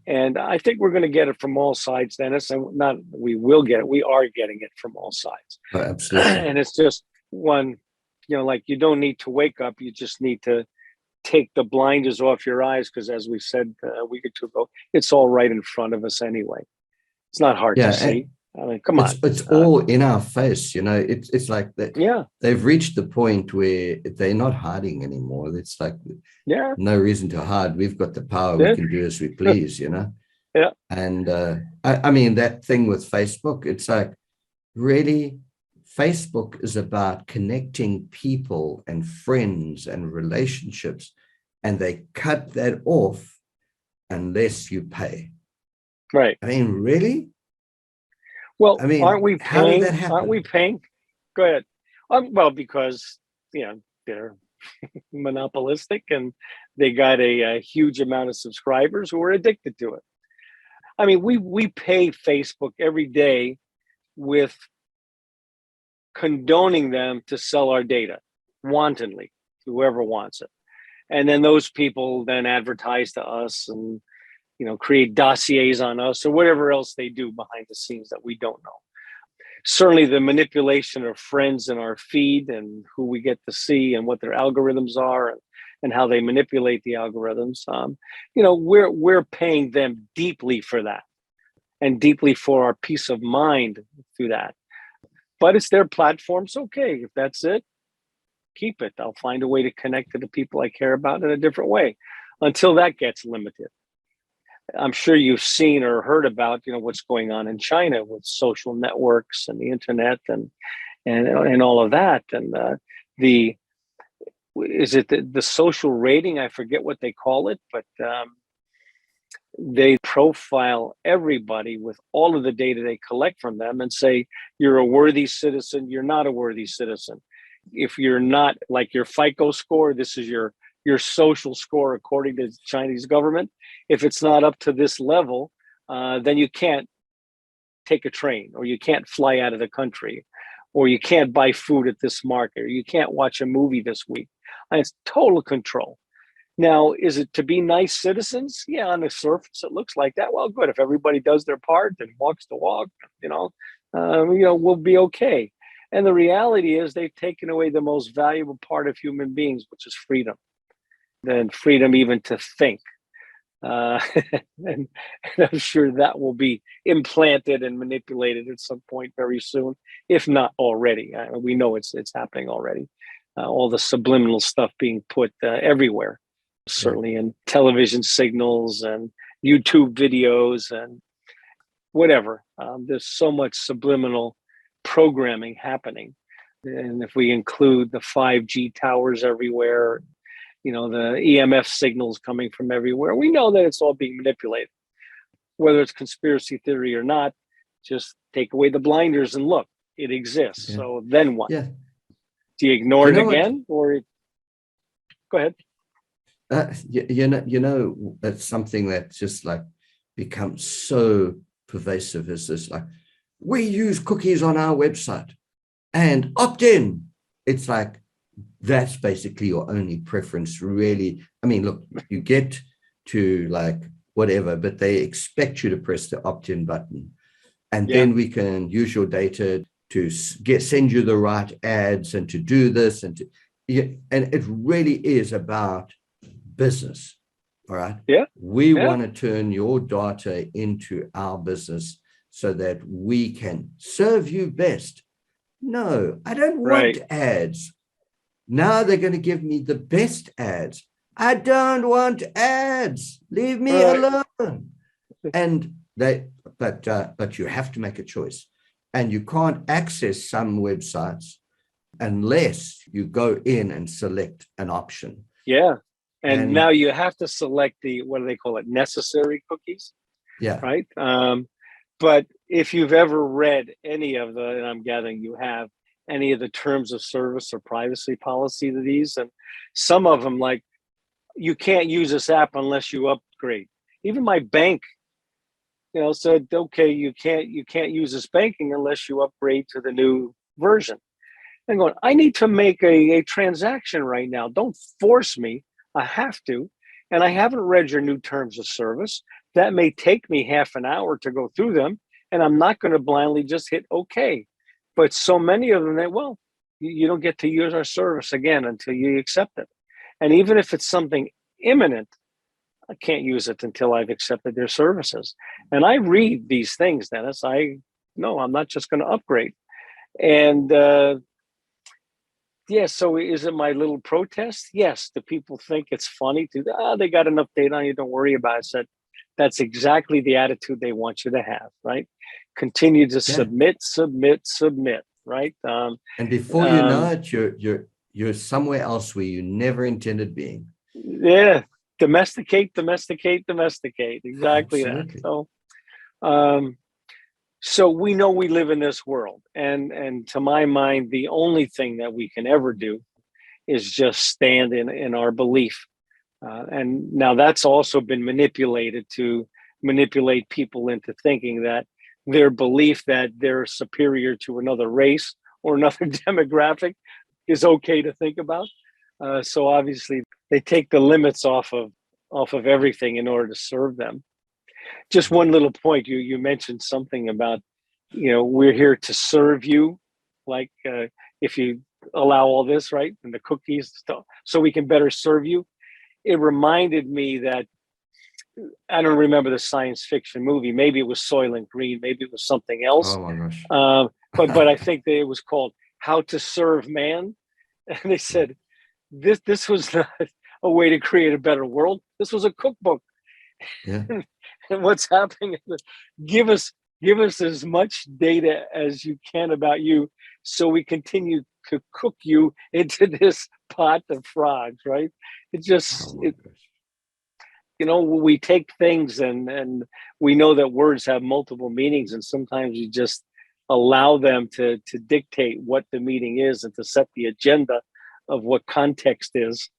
And I think we're going to get it from all sides, Dennis. And not we will get it, we are getting it from all sides. Oh, absolutely. And it's just one, like, you don't need to wake up, you just need to take the blinders off your eyes, because as we said a week or two ago, it's all right in front of us anyway. It's not hard to see. I mean, come on. It's all in our face, it's like that. Yeah. They've reached the point where they're not hiding anymore. It's like, no reason to hide. We've got the power. We can do as we please, Yeah. And I mean, that thing with Facebook, it's like, really, Facebook is about connecting people and friends and relationships, and they cut that off unless you pay. Right. I mean, really? Well, I mean, aren't we paying? how did that happen? Aren't we paying? Go ahead. Well, because they're monopolistic, and they got a huge amount of subscribers who are addicted to it. I mean, we pay Facebook every day with condoning them to sell our data wantonly to whoever wants it, and then those people then advertise to us and create dossiers on us or whatever else they do behind the scenes that we don't know. Certainly the manipulation of friends in our feed and who we get to see and what their algorithms are, and how they manipulate the algorithms. We're paying them deeply for that, and deeply for our peace of mind through that. But it's their platform, so okay, if that's it, keep it. I'll find a way to connect to the people I care about in a different way, until that gets limited. I'm sure you've seen or heard about, what's going on in China with social networks and the internet and all of that. And is it the social rating? I forget what they call it, but they profile everybody with all of the data they collect from them and say, you're a worthy citizen, you're not a worthy citizen. If you're not, like, your FICO score, this is your social score according to the Chinese government. If it's not up to this level, then you can't take a train, or you can't fly out of the country, or you can't buy food at this market, or you can't watch a movie this week. And it's total control. Now, is it to be nice citizens? Yeah, on the surface, it looks like that. Well, good. If everybody does their part and walks the walk, we'll be okay. And the reality is they've taken away the most valuable part of human beings, which is freedom, and freedom even to think. Uh, and, and I'm sure that will be implanted and manipulated at some point very soon, if not already. We know it's happening already. All the subliminal stuff being put everywhere, Yeah. certainly in television signals and YouTube videos and whatever. There's so much subliminal programming happening. And if we include the 5G towers everywhere, the EMF signals coming from everywhere, we know that it's all being manipulated. Whether it's conspiracy theory or not, just take away the blinders and look, it exists. Yeah. So then what? Yeah. Do you ignore it again? Or go ahead. It's something that just like becomes so pervasive is this, like, we use cookies on our website and opt in. It's like, that's basically your only preference, really. I mean, look, you get to like whatever, but they expect you to press the opt-in button. And then we can use your data to send you the right ads and to do this and it really is about business. All right. Yeah. We want to turn your data into our business so that we can serve you best. No, I don't want ads. Now they're going to give me the best ads. I don't want ads. Leave me alone. And but you have to make a choice, and you can't access some websites unless you go in and select an option. Yeah. And now you have to select the, what do they call it? Necessary cookies. Yeah. Right. But if you've ever read any of the, and I'm gathering you have, any of the terms of service or privacy policy to these, and some of them, like, you can't use this app unless you upgrade. Even my bank, said, okay, you can't use this banking unless you upgrade to the new version. And going, I need to make a transaction right now. Don't force me. I have to. And I haven't read your new terms of service. That may take me half an hour to go through them. And I'm not going to blindly just hit okay. But so many of them that, well, you don't get to use our service again until you accept it. And even if it's something imminent, I can't use it until I've accepted their services. And I read these things, Dennis. I'm not just going to upgrade. And so is it my little protest? Yes. Do people think it's funny they got enough data on you, don't worry about it? I said, that's exactly the attitude they want you to have, right? Continue to submit, right? And before you know it, you're somewhere else where you never intended being. Yeah, domesticate. Exactly. Absolutely. That. So we know we live in this world, and to my mind, the only thing that we can ever do is just stand in our belief. And now that's also been manipulated to manipulate people into thinking that their belief that they're superior to another race or another demographic is okay to think about. So obviously they take the limits off of everything in order to serve them. Just one little point, you mentioned something about, we're here to serve you, like if you allow all this, right, and the cookies stuff, so we can better serve you. It reminded me that, I don't remember the science fiction movie. Maybe it was Soylent Green. Maybe it was something else. Oh my gosh. But I think that it was called How to Serve Man. And they said, this was not a way to create a better world. This was a cookbook. Yeah. And what's happening is, give us as much data as you can about you, so we continue to cook you into this pot of frogs, right? It just, we take things and we know that words have multiple meanings, and sometimes you just allow them to dictate what the meaning is and to set the agenda of what context is,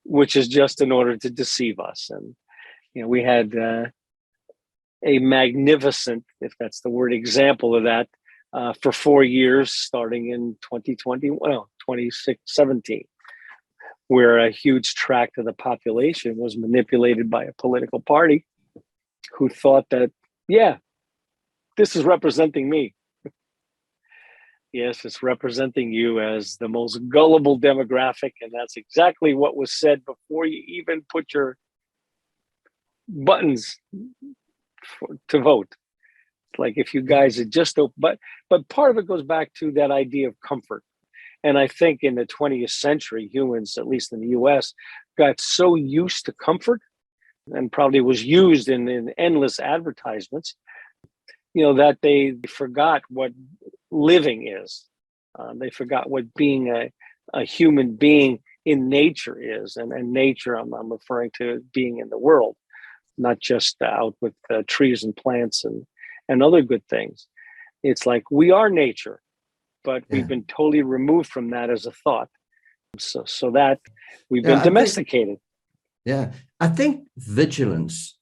which is just in order to deceive us. And, we had a magnificent, if that's the word, example of that for 4 years, starting in 2017, where a huge tract of the population was manipulated by a political party who thought that, this is representing me. Yes, it's representing you as the most gullible demographic, and that's exactly what was said before you even put your buttons to vote. Like if you guys had just but part of it goes back to that idea of comfort. And I think in the 20th century, humans, at least in the US, got so used to comfort and probably was used in endless advertisements, that they forgot what living is. They forgot what being a human being in nature is. And nature, I'm referring to being in the world, not just out with trees and plants and other good things. It's like we are nature, but we've Yeah. been totally removed from that as a thought. So that we've Yeah. been domesticated. I think vigilance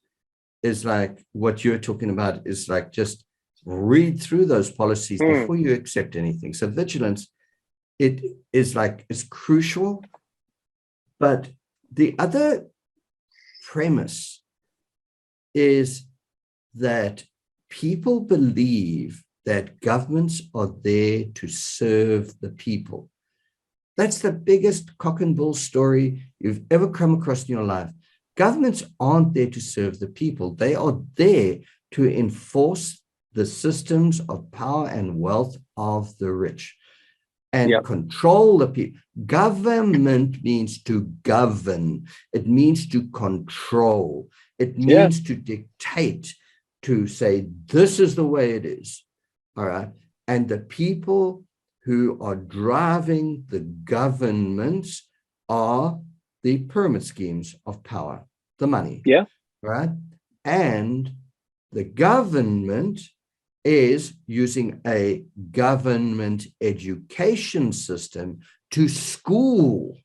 is like what you're talking about, is like just read through those policies before you accept anything. So vigilance, it is like, it's crucial. But the other premise is that people believe that governments are there to serve the people. That's the biggest cock and bull story you've ever come across in your life. Governments aren't there to serve the people. They are there to enforce the systems of power and wealth of the rich and control the people. Government means to govern. It means to control. It means to dictate, to say, this is the way it is. All right. And the people who are driving the governments are the pyramid schemes of power, the money. Right. And the government is using a government education system to school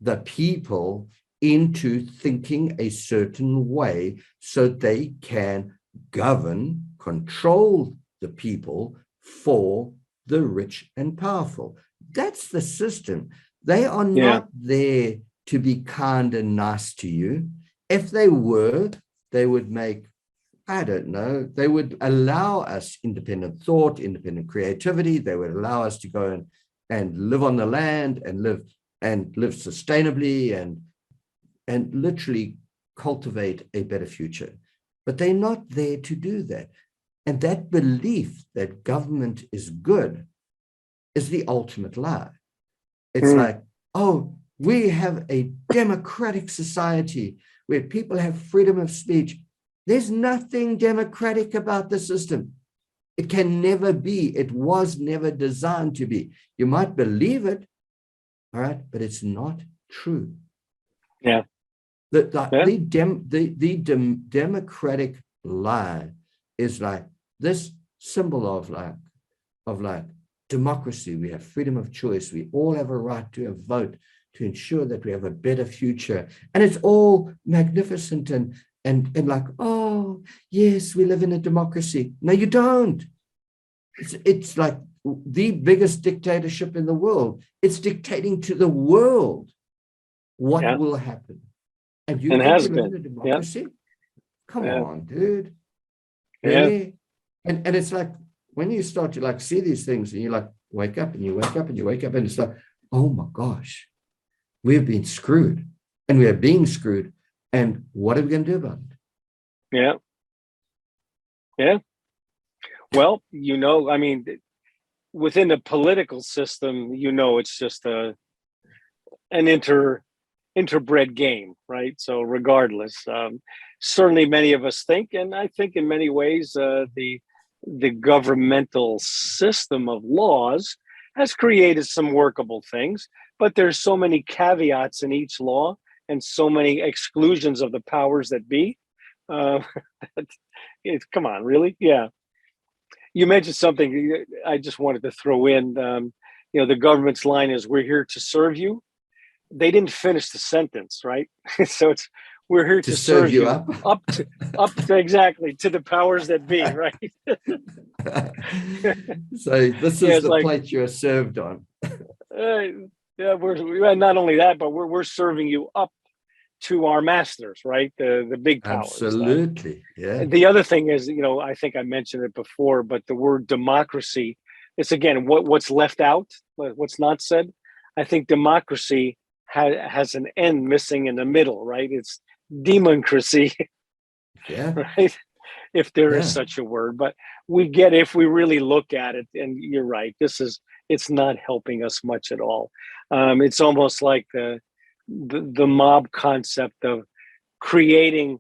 the people into thinking a certain way so they can govern, control the people for the rich and powerful. That's the system. They are not there to be kind and nice to you. If they were, they would make, I don't know, they would allow us independent thought, independent creativity. They would allow us to go and live on the land and live sustainably and literally cultivate a better future. But they're not there to do that. And that belief that government is good is the ultimate lie. It's like, oh, we have a democratic society where people have freedom of speech. There's nothing democratic about the system. It can never be. It was never designed to be. You might believe it, all right, but it's not true. The democratic lie is like this symbol of democracy. We have freedom of choice. We all have a right to a vote to ensure that we have a better future. And it's all magnificent and like, oh, yes, we live in a democracy. No, you don't. It's like the biggest dictatorship in the world. It's dictating to the world what will happen. And you think we live in a democracy? Come on, dude. Really? And it's like when you start to like see these things and you like wake up and you wake up and you wake up and it's like, oh my gosh, we've been screwed and we are being screwed. And what are we going to do about it? Well, I mean, within the political system, it's just an interbred game, right? So regardless, certainly many of us think, and I think in many ways, the governmental system of laws has created some workable things, but there's so many caveats in each law and so many exclusions of the powers that be. Come on, really? Yeah. You mentioned something I just wanted to throw in. The government's line is, "We're here to serve you." They didn't finish the sentence, right? So it's, "We're here to serve you up to exactly to the powers that be," right? So this is the plate you're served on. We're not only that, but we're serving you up to our masters, right? The big powers. Absolutely. Yeah. The other thing is, I think I mentioned it before, but the word democracy it's again what's left out, what's not said. I think democracy has an N missing in the middle, right? It's democracy, Yeah. right? If there is Yeah. such a word, but we get, if we really look at it, and you're right, it's not helping us much at all. It's almost like the mob concept of creating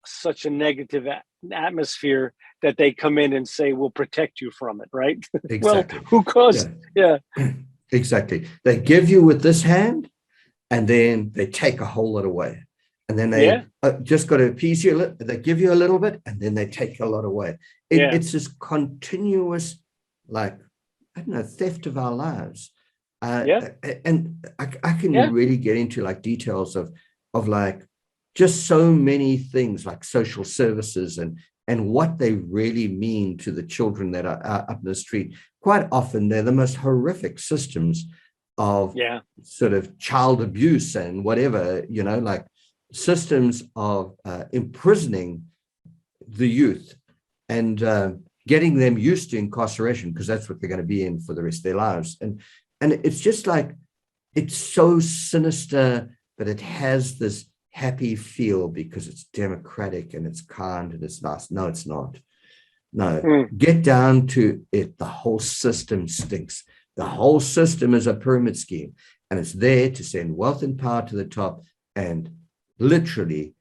such a negative atmosphere that they come in and say, we'll protect you from it, right? Well, Exactly. who caused? Yeah. Yeah, Exactly. They give you with this hand, and then they take a whole lot away. And then yeah, they just got to appease you. They give you a little bit, and then they take a lot away. yeah, It's this continuous, like, I don't know, theft of our lives. yeah, And I yeah, can really get into like details of like just so many things like social services and what they really mean to the children that are up in the street. Quite often, they're the most horrific systems of yeah, sort of child abuse and whatever, like systems of imprisoning the youth and getting them used to incarceration, because that's what they're going to be in for the rest of their lives. And it's just like, it's so sinister, but it has this happy feel because it's democratic and it's kind and it's nice. No, it's not. No, get down to it. The whole system stinks. The whole system is a pyramid scheme, and it's there to send wealth and power to the top and literally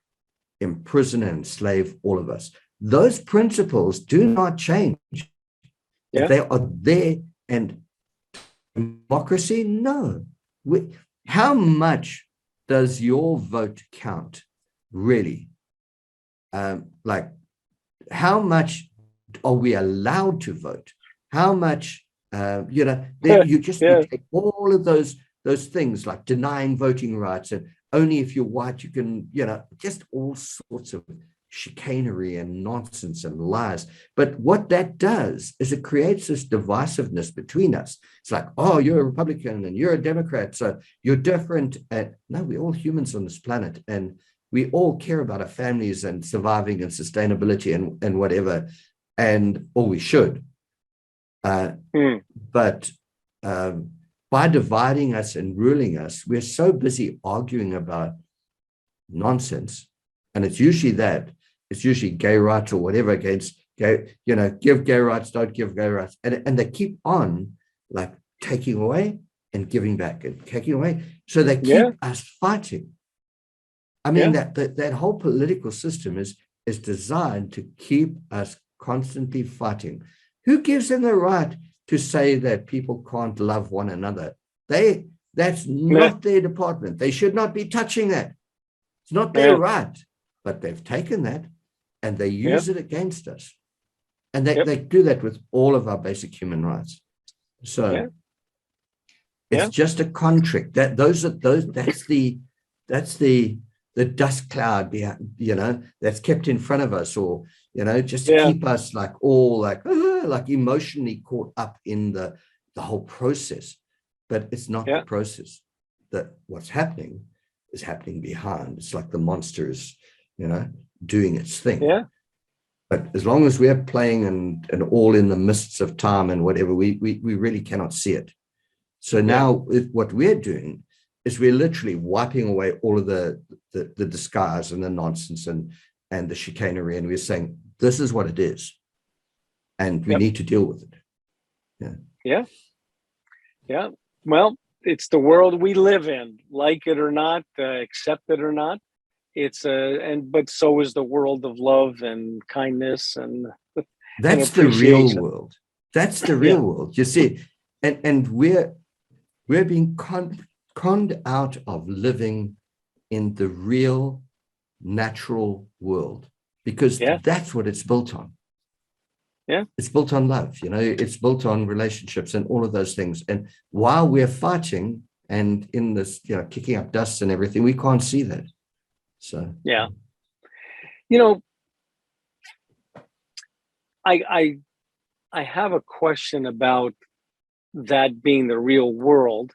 imprison and enslave all of us. Those principles do not change. If yeah, they are there, and democracy, no. How much does your vote count, really? Like, how much are we allowed to vote? How much, you yeah, take all of those things like denying voting rights, and only if you're white you can, just all sorts of chicanery and nonsense and lies. But what that does is it creates this divisiveness between us. It's like, oh, you're a Republican and you're a Democrat, so you're different. And no, we're all humans on this planet, and we all care about our families and surviving and sustainability and whatever, or we should. But by dividing us and ruling us, we're so busy arguing about nonsense. And it's usually gay rights or whatever against gay, give gay rights, don't give gay rights. And they keep on like taking away and giving back and taking away. So they yeah, keep us fighting. I mean, that whole political system is designed to keep us constantly fighting. Who gives them the right to say that people can't love one another? That's yeah, not their department. They should not be touching that. It's not their yeah, right. But they've taken that and they yeah, use it against us. And yep, they do that with all of our basic human rights. yeah, So it's yeah, just a contract. That's the dust cloud behind, that's kept in front of us, or just to yeah, keep us like all like emotionally caught up in the whole process. But it's not the yeah, process. That what's happening is happening behind. It's like the monster is, doing its thing. yeah, But as long as we're playing and all in the mists of time and whatever, we really cannot see it. So yeah, now what we're doing is we're literally wiping away all of the disguise and the nonsense and the chicanery, and we're saying this is what it is, and we yep, need to deal with it. Yeah, yeah, yeah. Well, it's the world we live in, like it or not, accept it or not. But so is the world of love and kindness and that's the real appreciation. world. That's the Yeah, real world. You see, and we're being conned out of living in the real natural world, because yeah, that's what it's built on. yeah, It's built on love, it's built on relationships and all of those things. And while we're fighting and in this, kicking up dust and everything, we can't see that. So, yeah. You know, I I I have a question about that being the real world.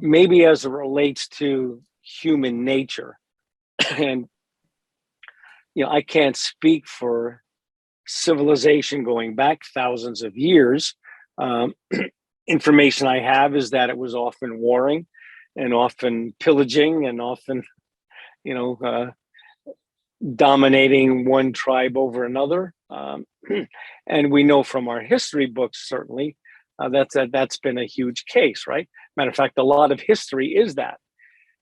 Maybe as it relates to human nature, and I can't speak for civilization going back thousands of years. Um, Information I have is that it was often warring and often pillaging and often, you know, dominating one tribe over another. And we know from our history books, certainly, that's been a huge case, right? Matter of fact, a lot of history is that.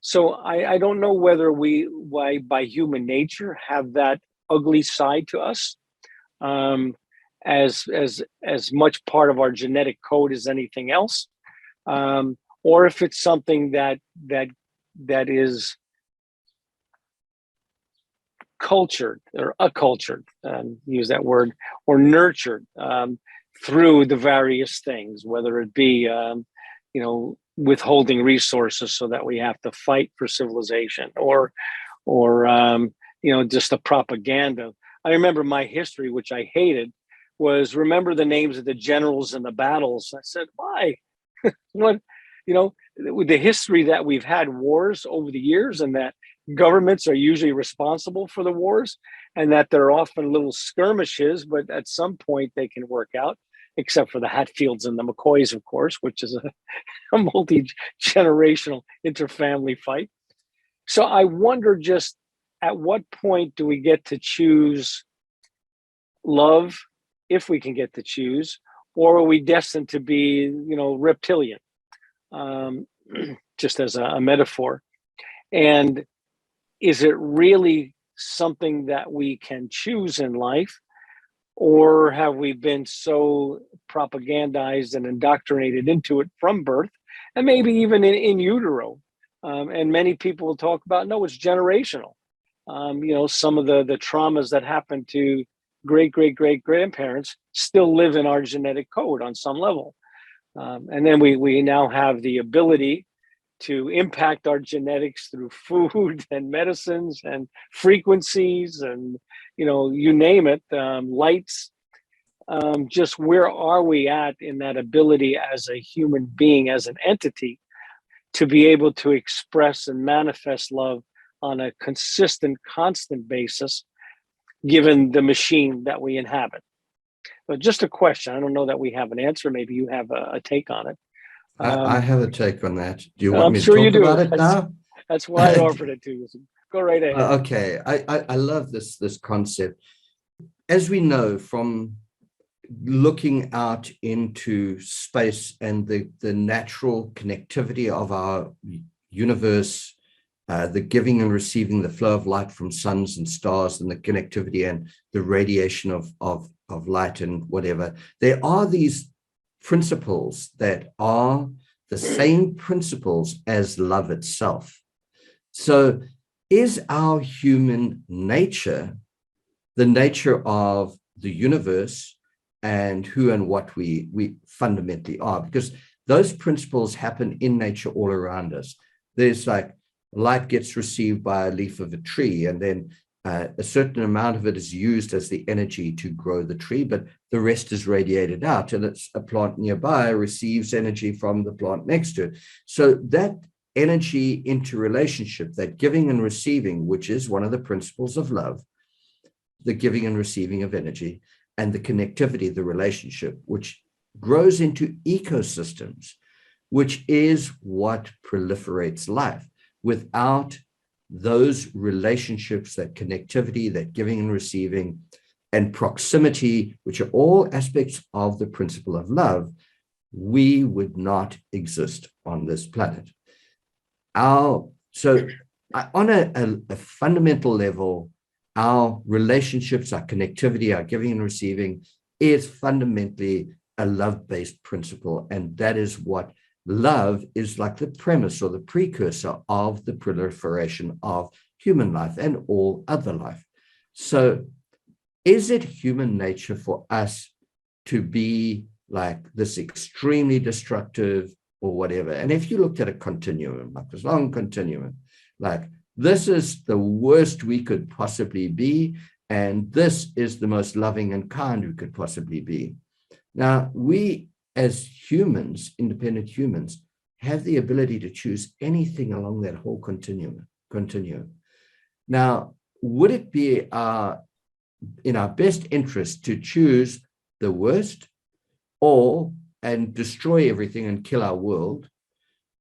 So I don't know why by human nature have that ugly side to us, um, as much part of our genetic code as anything else, or if it's something that is cultured or accultured, use that word, or nurtured through the various things, whether it be withholding resources so that we have to fight for civilization, or just the propaganda. I remember my history, which I hated, was remember the names of the generals in the battles. I said, why? What, with the history that we've had wars over the years, and that governments are usually responsible for the wars, and that they're often little skirmishes, but at some point they can work out, except for the Hatfields and the McCoys, of course, which is a multi-generational interfamily fight. So I wonder, just at what point do we get to choose love, if we can get to choose, or are we destined to be, reptilian? Just as a metaphor. And is it really something that we can choose in life, or have we been so propagandized and indoctrinated into it from birth, and maybe even in utero? And many people will talk about, no, it's generational. Some of the traumas that happen to great grandparents still live in our genetic code on some level. And then we now have the ability to impact our genetics through food and medicines and frequencies and, you name it, lights. Just where are we at in that ability as a human being, as an entity, to be able to express and manifest love on a consistent, constant basis, given the machine that we inhabit? But just a question. I don't know that we have an answer. Maybe you have a take on it. I have a take on that. Do you want I'm me to sure you talk do. about it now? That's why I offered it to you. So go right ahead. Okay. I love this concept. As we know from looking out into space and the natural connectivity of our universe, the giving and receiving, the flow of light from suns and stars, and the connectivity and the radiation of light and whatever, there are these principles that are the same principles as love itself. So is our human nature the nature of the universe and who and what we fundamentally are? Because those principles happen in nature all around us. There's like light gets received by a leaf of a tree, and then a certain amount of it is used as the energy to grow the tree, but the rest is radiated out, and it's a plant nearby receives energy from the plant next to it. So that energy interrelationship, that giving and receiving, which is one of the principles of love, the giving and receiving of energy, and the connectivity, the relationship, which grows into ecosystems, which is what proliferates life. Without those relationships, that connectivity, that giving and receiving, and proximity, which are all aspects of the principle of love, we would not exist on this planet. On a fundamental level, our relationships, our connectivity, our giving and receiving is fundamentally a love-based principle. And that is what love is, like the premise or the precursor of the proliferation of human life and all other life. So is it human nature for us to be like this extremely destructive or whatever? And if you looked at a continuum, like this long continuum, like this is the worst we could possibly be, and this is the most loving and kind we could possibly be. Now, we as humans, independent humans, have the ability to choose anything along that whole continuum. Now, would it be our in our best interest to choose the worst and destroy everything and kill our world?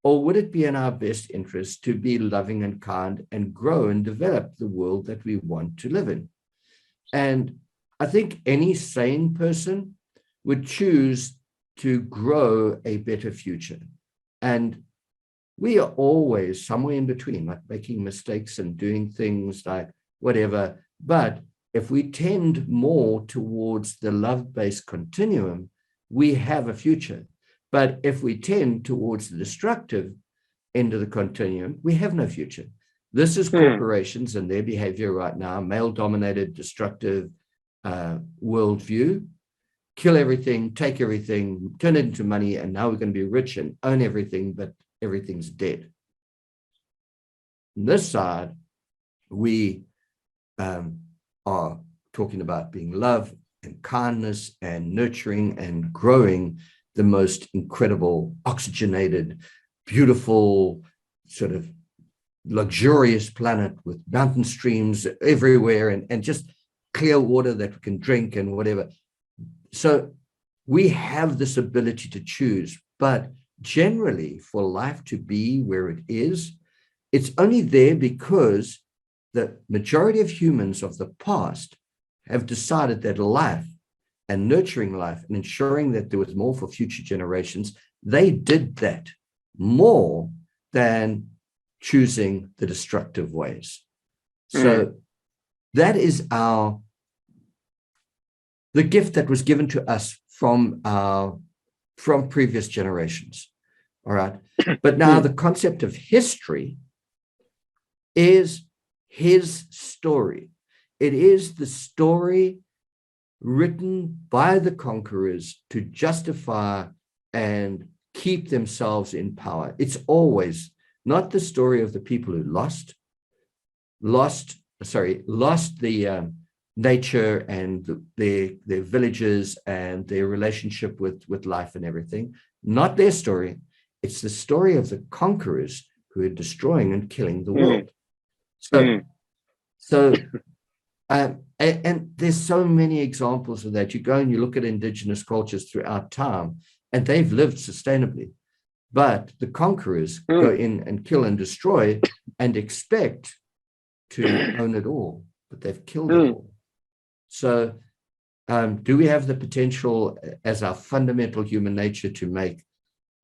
Or would it be in our best interest to be loving and kind and grow and develop the world that we want to live in? And I think any sane person would choose to grow a better future. And we are always somewhere in between, like making mistakes and doing things like whatever. But if we tend more towards the love-based continuum, we have a future. But if we tend towards the destructive end of the continuum, we have no future. This is corporations and their behavior right now, male-dominated, destructive worldview. Kill everything, take everything, turn it into money, and now we're going to be rich and own everything, but everything's dead. On this side, we are talking about being love and kindness and nurturing and growing the most incredible, oxygenated, beautiful, sort of luxurious planet with mountain streams everywhere and just clear water that we can drink and whatever. So we have this ability to choose, but generally for life to be where it is, it's only there because the majority of humans of the past have decided that life and nurturing life and ensuring that there was more for future generations, they did that more than choosing the destructive ways. So that is the gift that was given to us from previous generations. All right. But now the concept of history is his story. It is the story written by the conquerors to justify and keep themselves in power. It's always not the story of the people who lost the nature and their villages and their relationship with life and everything. Not their story. It's the story of the conquerors who are destroying and killing the world. And there's so many examples of that. You go and you look at indigenous cultures throughout time, and they've lived sustainably. But the conquerors go in and kill and destroy and expect to own it all, but they've killed it all. So do we have the potential as our fundamental human nature to make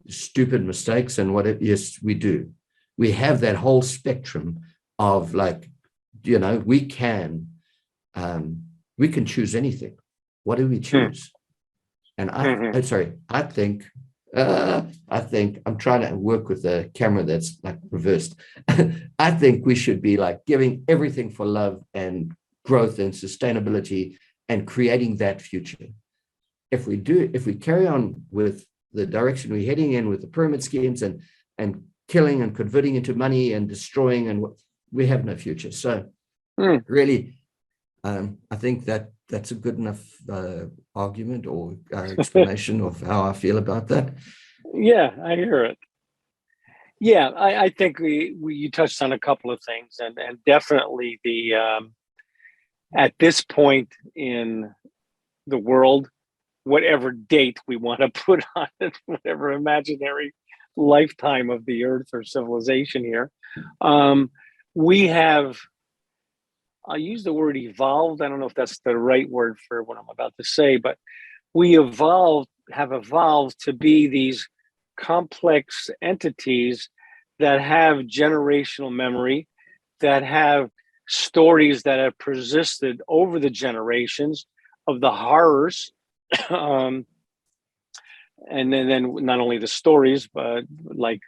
stupid mistakes? And yes, we do. We have that whole spectrum of we can choose anything. What do we choose? And I think I'm trying to work with a camera that's like reversed. I think we should be like giving everything for love and growth and sustainability and creating that future. If we carry on with the direction we're heading in with the pyramid schemes and killing and converting into money and destroying, and we have no future. So really, I think that's a good enough argument or explanation of how I feel about that. Yeah, I hear it. Yeah, I think you touched on a couple of things, and definitely the at this point in the world, whatever date we want to put on it, whatever imaginary lifetime of the earth or civilization here, we have, I'll use the word evolved. I don't know if that's the right word for what I'm about to say, but we have evolved to be these complex entities that have generational memory, that have stories that have persisted over the generations of the horrors. And then not only the stories, but like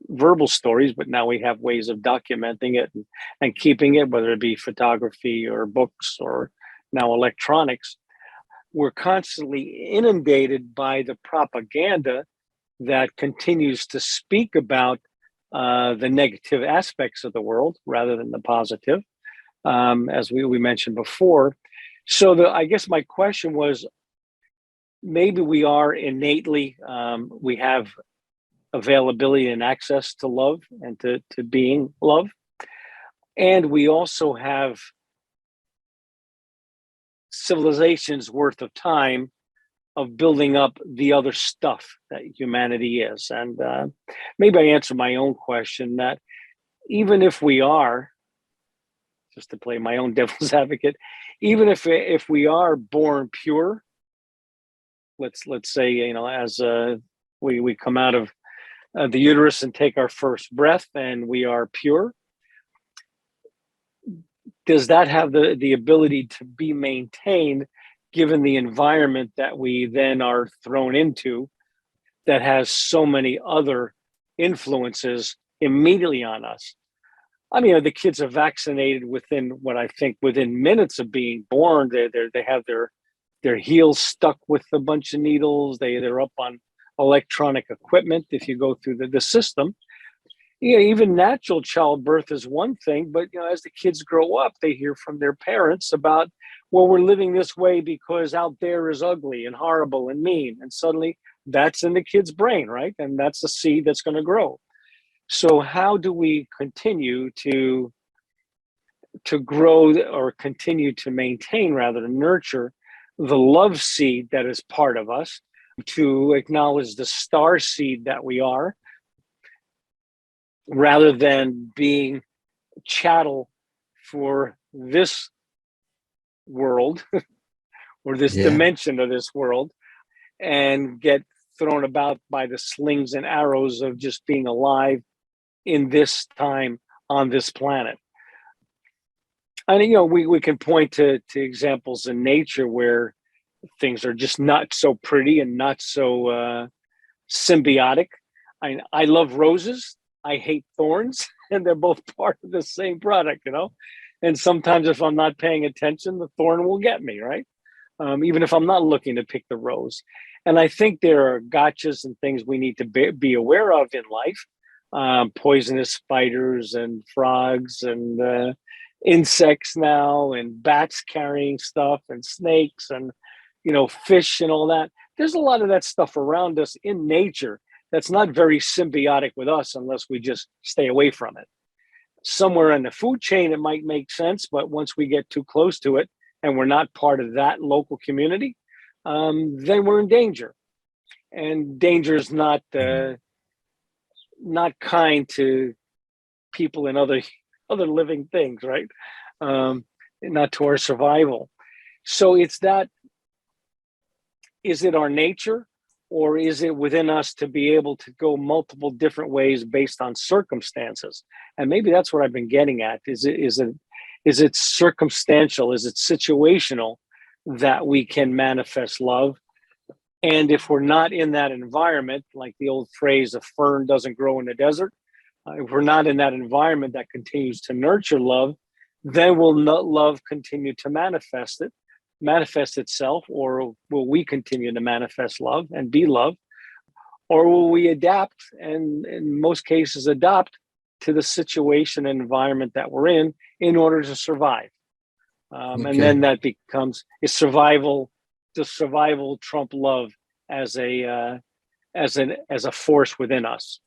verbal stories, but now we have ways of documenting it and keeping it, whether it be photography or books or now electronics. We're constantly inundated by the propaganda that continues to speak about the negative aspects of the world rather than the positive, as we mentioned before. So I guess my question was, maybe we are innately, we have availability and access to love and to being love. And we also have civilization's worth of time of building up the other stuff that humanity is. And maybe I answer my own question that even if we are, just to play my own devil's advocate, even if we are born pure, let's say, you know, as we come out of the uterus and take our first breath and we are pure, does that have the ability to be maintained given the environment that we then are thrown into that has so many other influences immediately on us? I mean, the kids are vaccinated within what I think within minutes of being born. They have their heels stuck with a bunch of needles. They're up on electronic equipment if you go through the system. Yeah, even natural childbirth is one thing, but you know, as the kids grow up, they hear from their parents about, well, we're living this way because out there is ugly and horrible and mean. And suddenly that's in the kid's brain, right? And that's the seed that's going to grow. So how do we continue to grow or continue to maintain, rather than nurture the love seed that is part of us, to acknowledge the star seed that we are, rather than being chattel for this world or this dimension of this world, and get thrown about by the slings and arrows of just being alive in this time on this planet. And you know, we can point to examples in nature where things are just not so pretty and not so symbiotic. I love roses. I hate thorns, and they're both part of the same product, you know? And sometimes if I'm not paying attention, the thorn will get me, right? Even if I'm not looking to pick the rose. And I think there are gotchas and things we need to be aware of in life. Poisonous spiders and frogs and insects now, and bats carrying stuff, and snakes, and, you know, fish and all that. There's a lot of that stuff around us in nature that's not very symbiotic with us unless we just stay away from it. Somewhere in the food chain, it might make sense, but once we get too close to it and we're not part of that local community, then we're in danger. And danger is not kind to people and other living things, right? Not to our survival. So it's that. Is it our nature, or is it within us to be able to go multiple different ways based on circumstances? And maybe that's what I've been getting at. Is it circumstantial? Is it situational that we can manifest love? And if we're not in that environment, like the old phrase, a fern doesn't grow in the desert, if we're not in that environment that continues to nurture love, then will love continue to manifest itself, or will we continue to manifest love and be love, or will we adapt, and in most cases adopt to the situation and environment that we're in order to survive? And then that becomes does survival trump love as a force within us?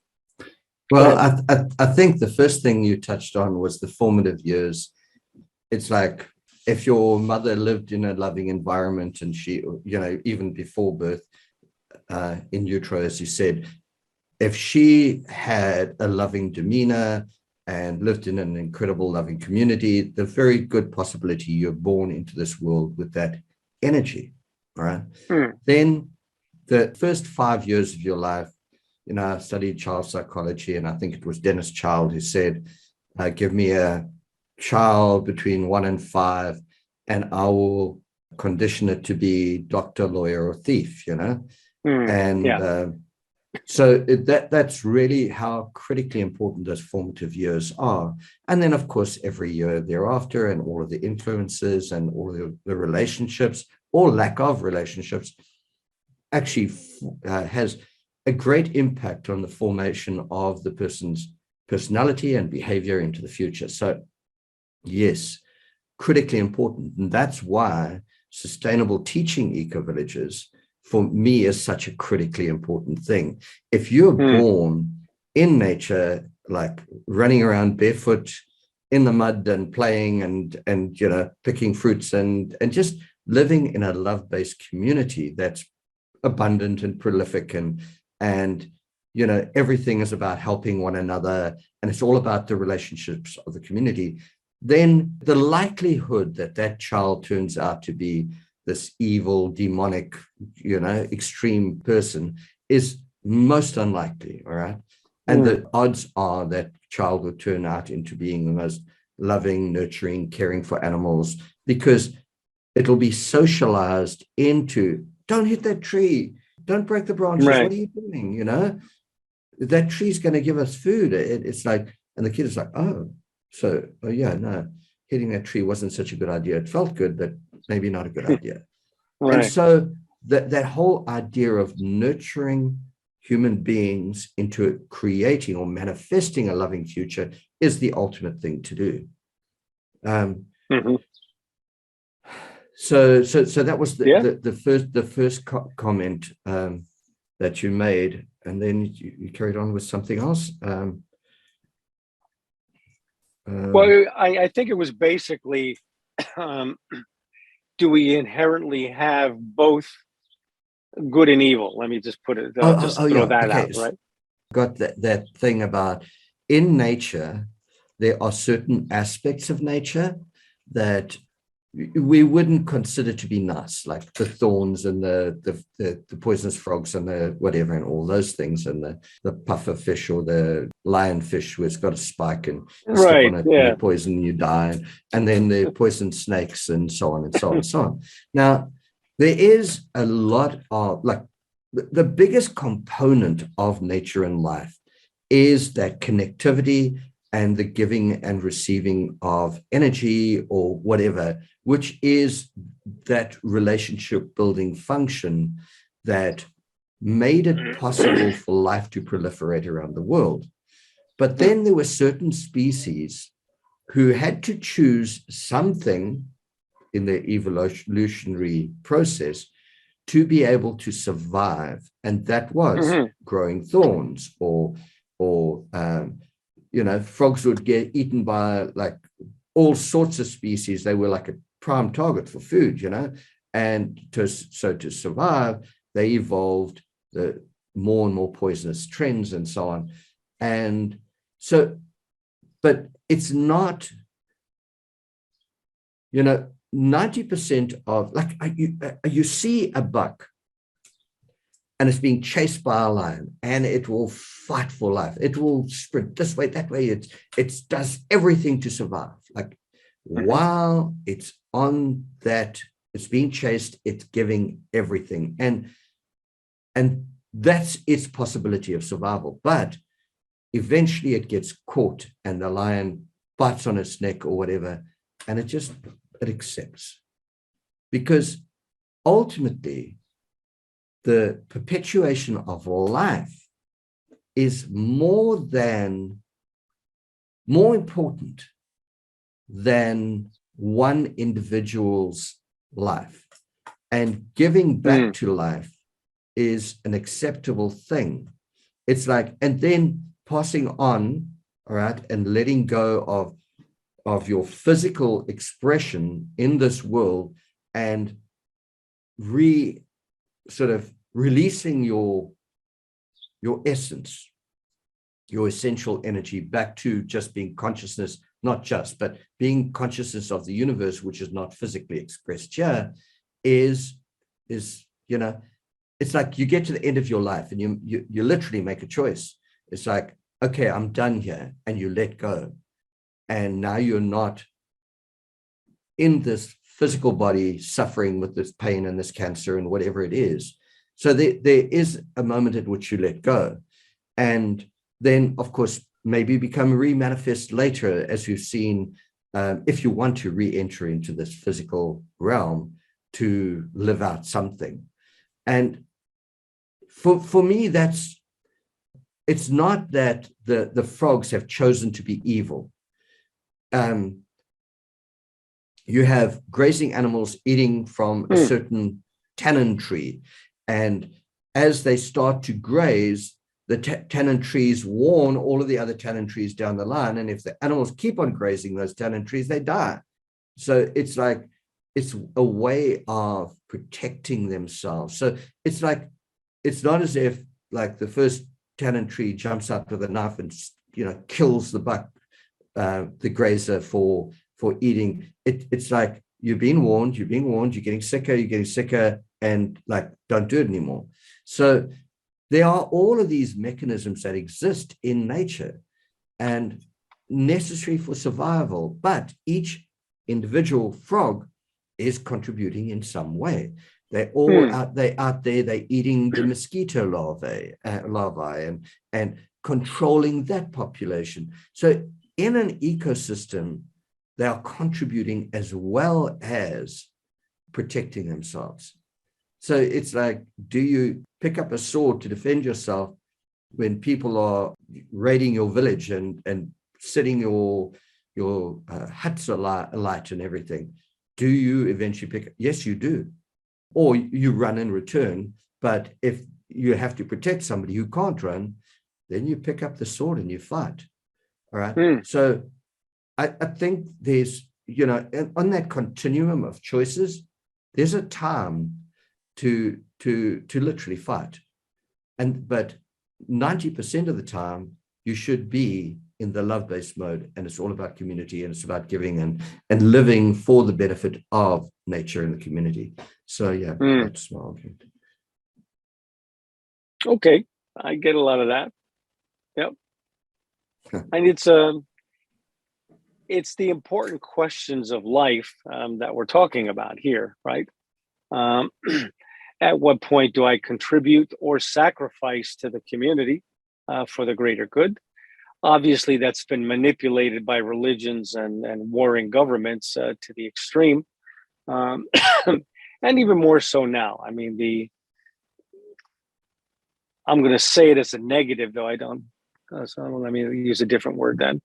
Well, I think the first thing you touched on was the formative years. It's like, if your mother lived in a loving environment and she, you know, even before birth, in utero, as you said, if she had a loving demeanor and lived in an incredible loving community, the very good possibility you're born into this world with that energy, right? Then the first 5 years of your life, you know, I studied child psychology, and I think it was Dennis Child who said, give me a child between 1 and 5, and I will condition it to be doctor, lawyer, or thief, you know? So that's really how critically important those formative years are. And then, of course, every year thereafter, and all of the influences and all of the relationships or lack of relationships actually has a great impact on the formation of the person's personality and behavior into the future. So yes, critically important. And that's why sustainable teaching eco-villages, for me, is such a critically important thing. If you're born in nature, like running around barefoot in the mud and playing and you know, picking fruits and just living in a love-based community that's abundant and prolific, and everything is about helping one another, and it's all about the relationships of the community, then the likelihood that that child turns out to be this evil, demonic, extreme person is most unlikely. All right. And the odds are that child will turn out into being the most loving, nurturing, caring for animals, because it'll be socialized into, don't hit that tree, don't break the branches. Right. What are you doing? That tree's going to give us food. It's like, and the kid is like, oh yeah, no, hitting that tree wasn't such a good idea. It felt good, but maybe not a good idea. Right. And so that whole idea of nurturing human beings into creating or manifesting a loving future is the ultimate thing to do. So that was the first comment that you made, and then you carried on with something else. Well, I think it was basically, do we inherently have both good and evil? Let me just put it, throw that out, right? Got that thing about, in nature, there are certain aspects of nature that we wouldn't consider to be nice, like the thorns and the poisonous frogs and the whatever and all those things, and the puffer fish or the lionfish where it's got a spike and you step on it and you poison and you die, and then the poison snakes and so on and so on and so on. Now, there is a lot of, like, the biggest component of nature and life is that connectivity and the giving and receiving of energy or whatever, which is that relationship building function that made it possible for life to proliferate around the world. But then there were certain species who had to choose something in their evolutionary process to be able to survive. And that was growing thorns, or frogs would get eaten by like all sorts of species. They were like a prime target for food, and to survive, they evolved the more and more poisonous trends and so on. And so, but it's not, 90% of, like, you see a buck and it's being chased by a lion, and it will fight for life. It will sprint this way, that way. It does everything to survive. Like, while it's on that, it's being chased, it's giving everything. And that's its possibility of survival. But eventually it gets caught and the lion bites on its neck or whatever, and it accepts. Because ultimately, the perpetuation of life is more important than one individual's life. And giving back to life is an acceptable thing. It's like, and then passing on, all right, and letting go of your physical expression in this world, and sort of releasing your essence, your essential energy back to just being consciousness, not just, but being consciousness of the universe, which is not physically expressed here, is it's like you get to the end of your life and you literally make a choice. It's like, okay, I'm done here, and you let go. And now you're not in this physical body suffering with this pain and this cancer and whatever it is. So there is a moment at which you let go. And then, of course, maybe become re-manifest later, as we've seen, if you want to re-enter into this physical realm to live out something. And for me, it's not that the frogs have chosen to be evil. You have grazing animals eating from a certain tannin tree. And as they start to graze, the tannin trees warn all of the other tannin trees down the line. And if the animals keep on grazing those tannin trees, they die. So it's like it's a way of protecting themselves. So it's like, it's not as if like the first tenantry jumps out with a knife and, you know, kills the buck, the grazer for eating. It's like, you've been warned, you're getting sicker, and like, don't do it anymore. So there are all of these mechanisms that exist in nature and necessary for survival, but each individual frog is contributing in some way. They're all out there, they're eating the mosquito larvae and controlling that population. So in an ecosystem, they are contributing as well as protecting themselves. So it's like, do you pick up a sword to defend yourself when people are raiding your village and setting your huts alight and everything? Do you eventually pick? Yes, you do. Or you run in return. But if you have to protect somebody who can't run, then you pick up the sword and you fight. All right. So I think there's, you know, on that continuum of choices, there's a time to literally fight. But 90% of the time, you should be in the love-based mode, and it's all about community, and it's about giving and living for the benefit of nature and the community. So yeah, that's my argument. Okay, I get a lot of that. Yep. And it's the important questions of life that we're talking about here, right? At what point do I contribute or sacrifice to the community for the greater good? Obviously, that's been manipulated by religions and warring governments to the extreme, and even more so now. I mean, I'm going to say it as a negative, though I don't. So let me use a different word then.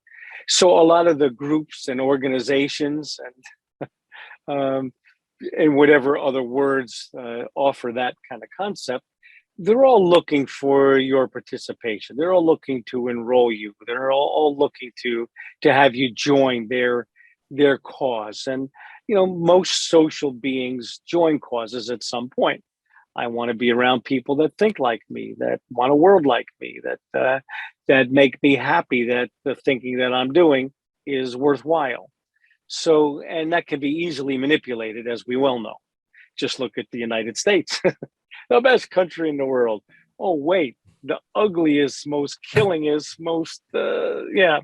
So a lot of the groups and organizations and whatever other words offer that kind of concept, they're all looking for your participation. They're all looking to enroll you. They're all looking to have you join their cause. And you know, most social beings join causes at some point. I want to be around people that think like me, that want a world like me, that make me happy, that the thinking that I'm doing is worthwhile. So, and that can be easily manipulated, as we well know. Just look at the United States, the best country in the world. Oh, wait, the ugliest, most killingest, most, yeah.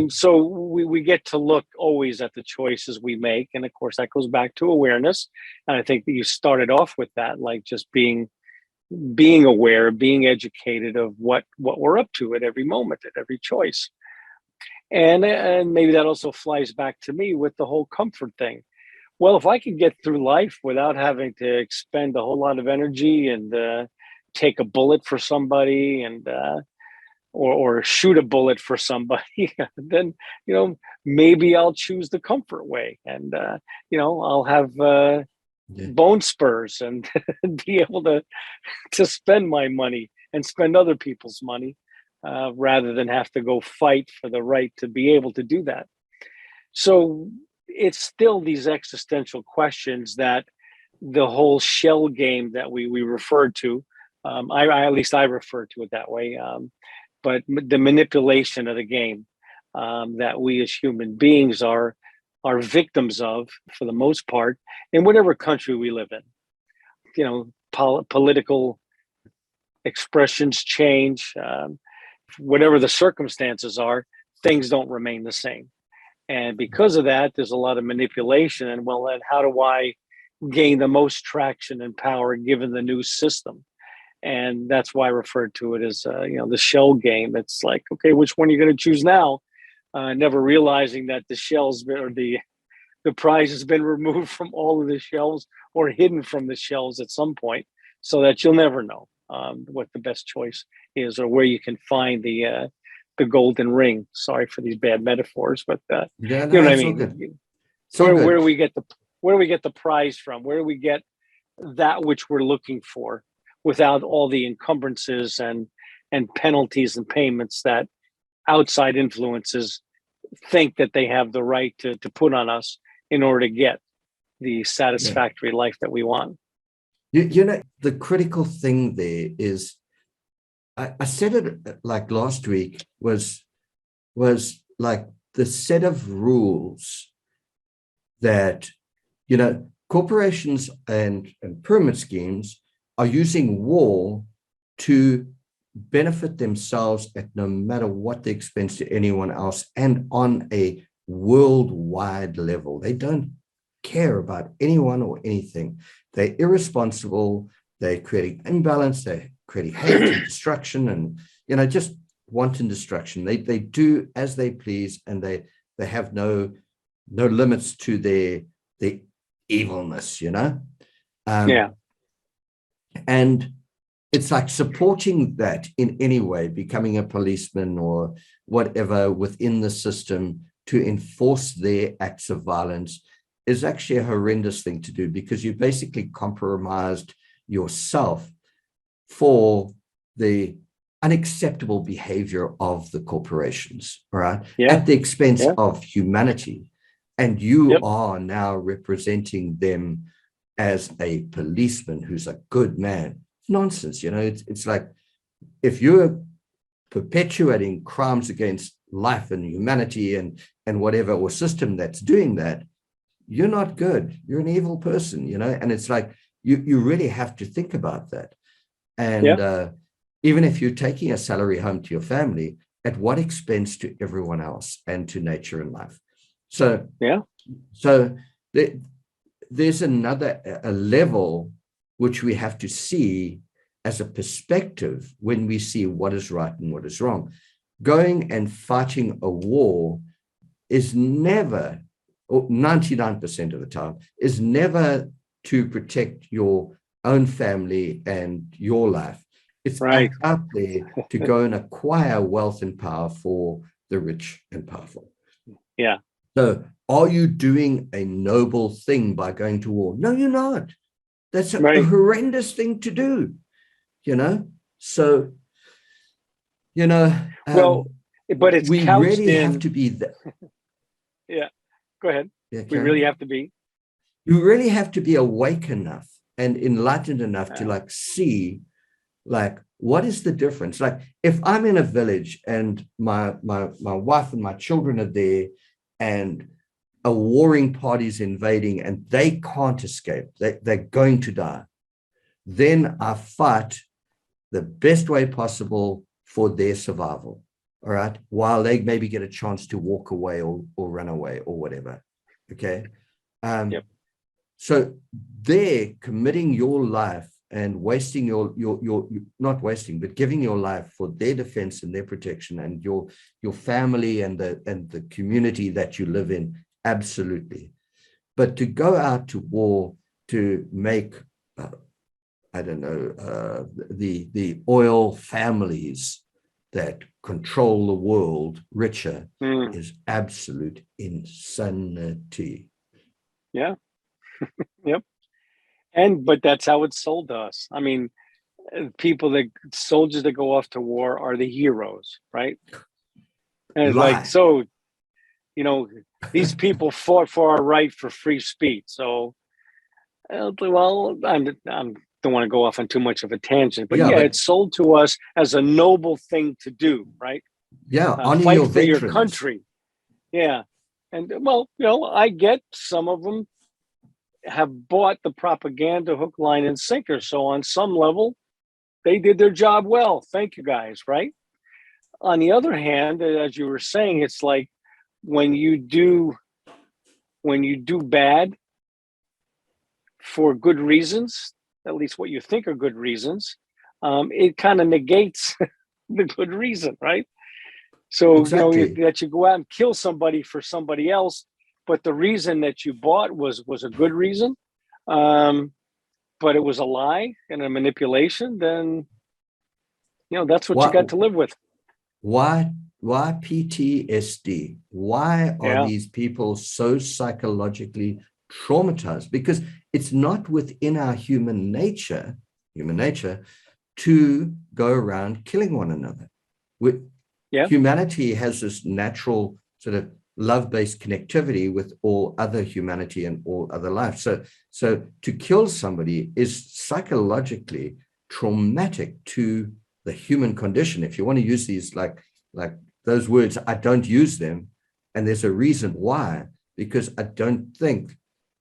So we get to look always at the choices we make. And of course, that goes back to awareness. And I think that you started off with that, like just being aware, being educated of what we're up to at every moment, at every choice. And maybe that also flies back to me with the whole comfort thing. Well, if I could get through life without having to expend a whole lot of energy and take a bullet for somebody and or shoot a bullet for somebody, then you know, maybe I'll choose the comfort way, and you know, I'll have bone spurs and be able to spend my money and spend other people's money rather than have to go fight for the right to be able to do that. So it's still these existential questions that the whole shell game that we referred to, I at least I refer to it that way, but the manipulation of the game that we as human beings are victims of, for the most part, in whatever country we live in. You know, political expressions change, whatever the circumstances are, things don't remain the same. And because of that, there's a lot of manipulation. And well, then how do I gain the most traction and power given the new system? And that's why I referred to it as, you know, the shell game. It's like, okay, which one are you going to choose now? Never realizing that the shells or the prize has been removed from all of the shells or hidden from the shells at some point, so that you'll never know what the best choice is or where you can find the golden ring. Sorry for these bad metaphors, but Yeah, you no, know what I it's all mean. good. Where do we get the prize from? Where do we get that which we're looking for, without all the encumbrances and penalties and payments that outside influences think that they have the right to put on us in order to get? the Yeah. satisfactory life that we want. You know, the critical thing there is, I said it like last week, was like the set of rules that, you know, corporations and pyramid schemes are using war to benefit themselves at no matter what the expense to anyone else, and on a worldwide level. They don't care about anyone or anything. They're irresponsible. They're creating imbalance. They're creating hate and destruction, and, you know, just wanton destruction. They do as they please, and they have no limits to their evilness, you know. Yeah. And it's like supporting that in any way, becoming a policeman or whatever within the system to enforce their acts of violence is actually a horrendous thing to do, because you basically compromised yourself for the unacceptable behavior of the corporations, right? Yeah. At the expense Yeah. of humanity. And you Yep. are now representing them as a policeman who's a good man. Nonsense, you know. It's like, if you're perpetuating crimes against life and humanity and whatever, or system that's doing that, you're not good. You're an evil person, you know. And it's like, you really have to think about that. And even if you're taking a salary home to your family, at what expense to everyone else and to nature and life? So there's another a level which we have to see as a perspective when we see what is right and what is wrong. Going and fighting a war is never, or 99% of the time, is never to protect your own family and your life. It's right out there to go and acquire wealth and power for the rich and powerful. Yeah. So are you doing a noble thing by going to war? No, you're not. That's a horrendous thing to do, you know? So, you know, well, but it's we couched really in, have to be there. Yeah, go ahead. Yeah, we really have to be. You really have to be awake enough and enlightened enough to like see, like, what is the difference? Like, if I'm in a village and my wife and my children are there, and a warring party's invading and they can't escape, they're going to die, then I fight the best way possible for their survival, all right, while they maybe get a chance to walk away or run away or whatever, okay? So they're committing your life and wasting your not wasting, but giving your life for their defense and their protection and your family and the community that you live in. Absolutely. But to go out to war to make I don't know, the oil families that control the world richer is absolute insanity. Yeah. Yep. But that's how it's sold to us. I mean, soldiers that go off to war are the heroes, right? And it's like, so, you know, these people fought for our right for free speech. So, well, I don't want to go off on too much of a tangent, but it's sold to us as a noble thing to do, right? Honor fight your for veterans. your country. Yeah. And well, you know, I get some of them have bought the propaganda hook, line, and sinker. So on some level, they did their job well. Thank you guys, right? On the other hand, as you were saying, it's like when you do bad for good reasons, at least what you think are good reasons, it kind of negates the good reason, right? So, exactly. You know, that you go out and kill somebody for somebody else, but the reason that you bought was a good reason, but it was a lie and a manipulation, then, you know, that's what you got to live with. Why PTSD? Why are these people so psychologically traumatized? Because it's not within our human nature to go around killing one another. Humanity has this natural sort of love-based connectivity with all other humanity and all other life. So to kill somebody is psychologically traumatic to the human condition. If you want to use these like those words, I don't use them, and there's a reason why, because I don't think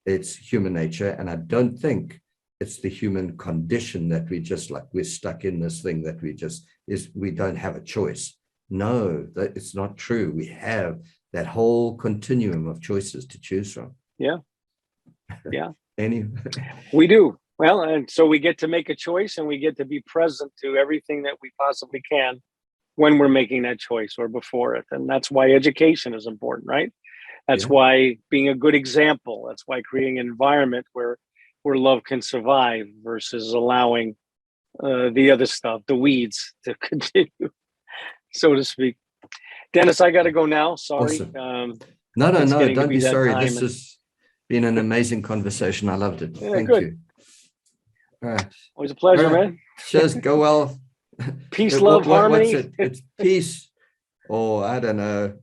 it's human nature, and I don't think it's the human condition that we're stuck in this thing that we don't have a choice. No, that it's not true. We have that whole continuum of choices to choose from. Yeah. Anyway. We do. Well, and so we get to make a choice, and we get to be present to everything that we possibly can when we're making that choice or before it. And that's why education is important, right? That's why being a good example, that's why creating an environment where love can survive versus allowing the other stuff, the weeds, to continue, so to speak. Dennis, I got to go now. Sorry. Awesome. No, don't be sorry. This has been an amazing conversation. I loved it. Thank you. All right. Always a pleasure, man. Cheers. Go well. Peace, love, harmony. What's it? It's peace, or I don't know.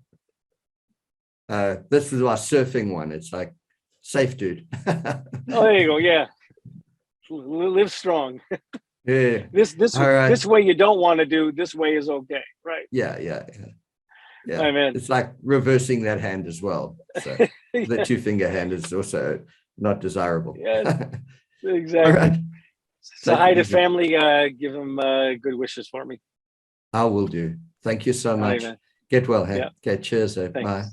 This is our surfing one. It's like safe, dude. Oh, there you go. Yeah. Live strong. Yeah. This way you don't want to do. This way is okay. Right. Yeah. Amen. It's like reversing that hand as well. So the 2-finger hand is also not desirable. Yeah. Exactly. All right. So hi to family. Give them good wishes for me. I will do. Thank you so much. Get well, hey. Yeah. Okay. Cheers. Thanks. Bye.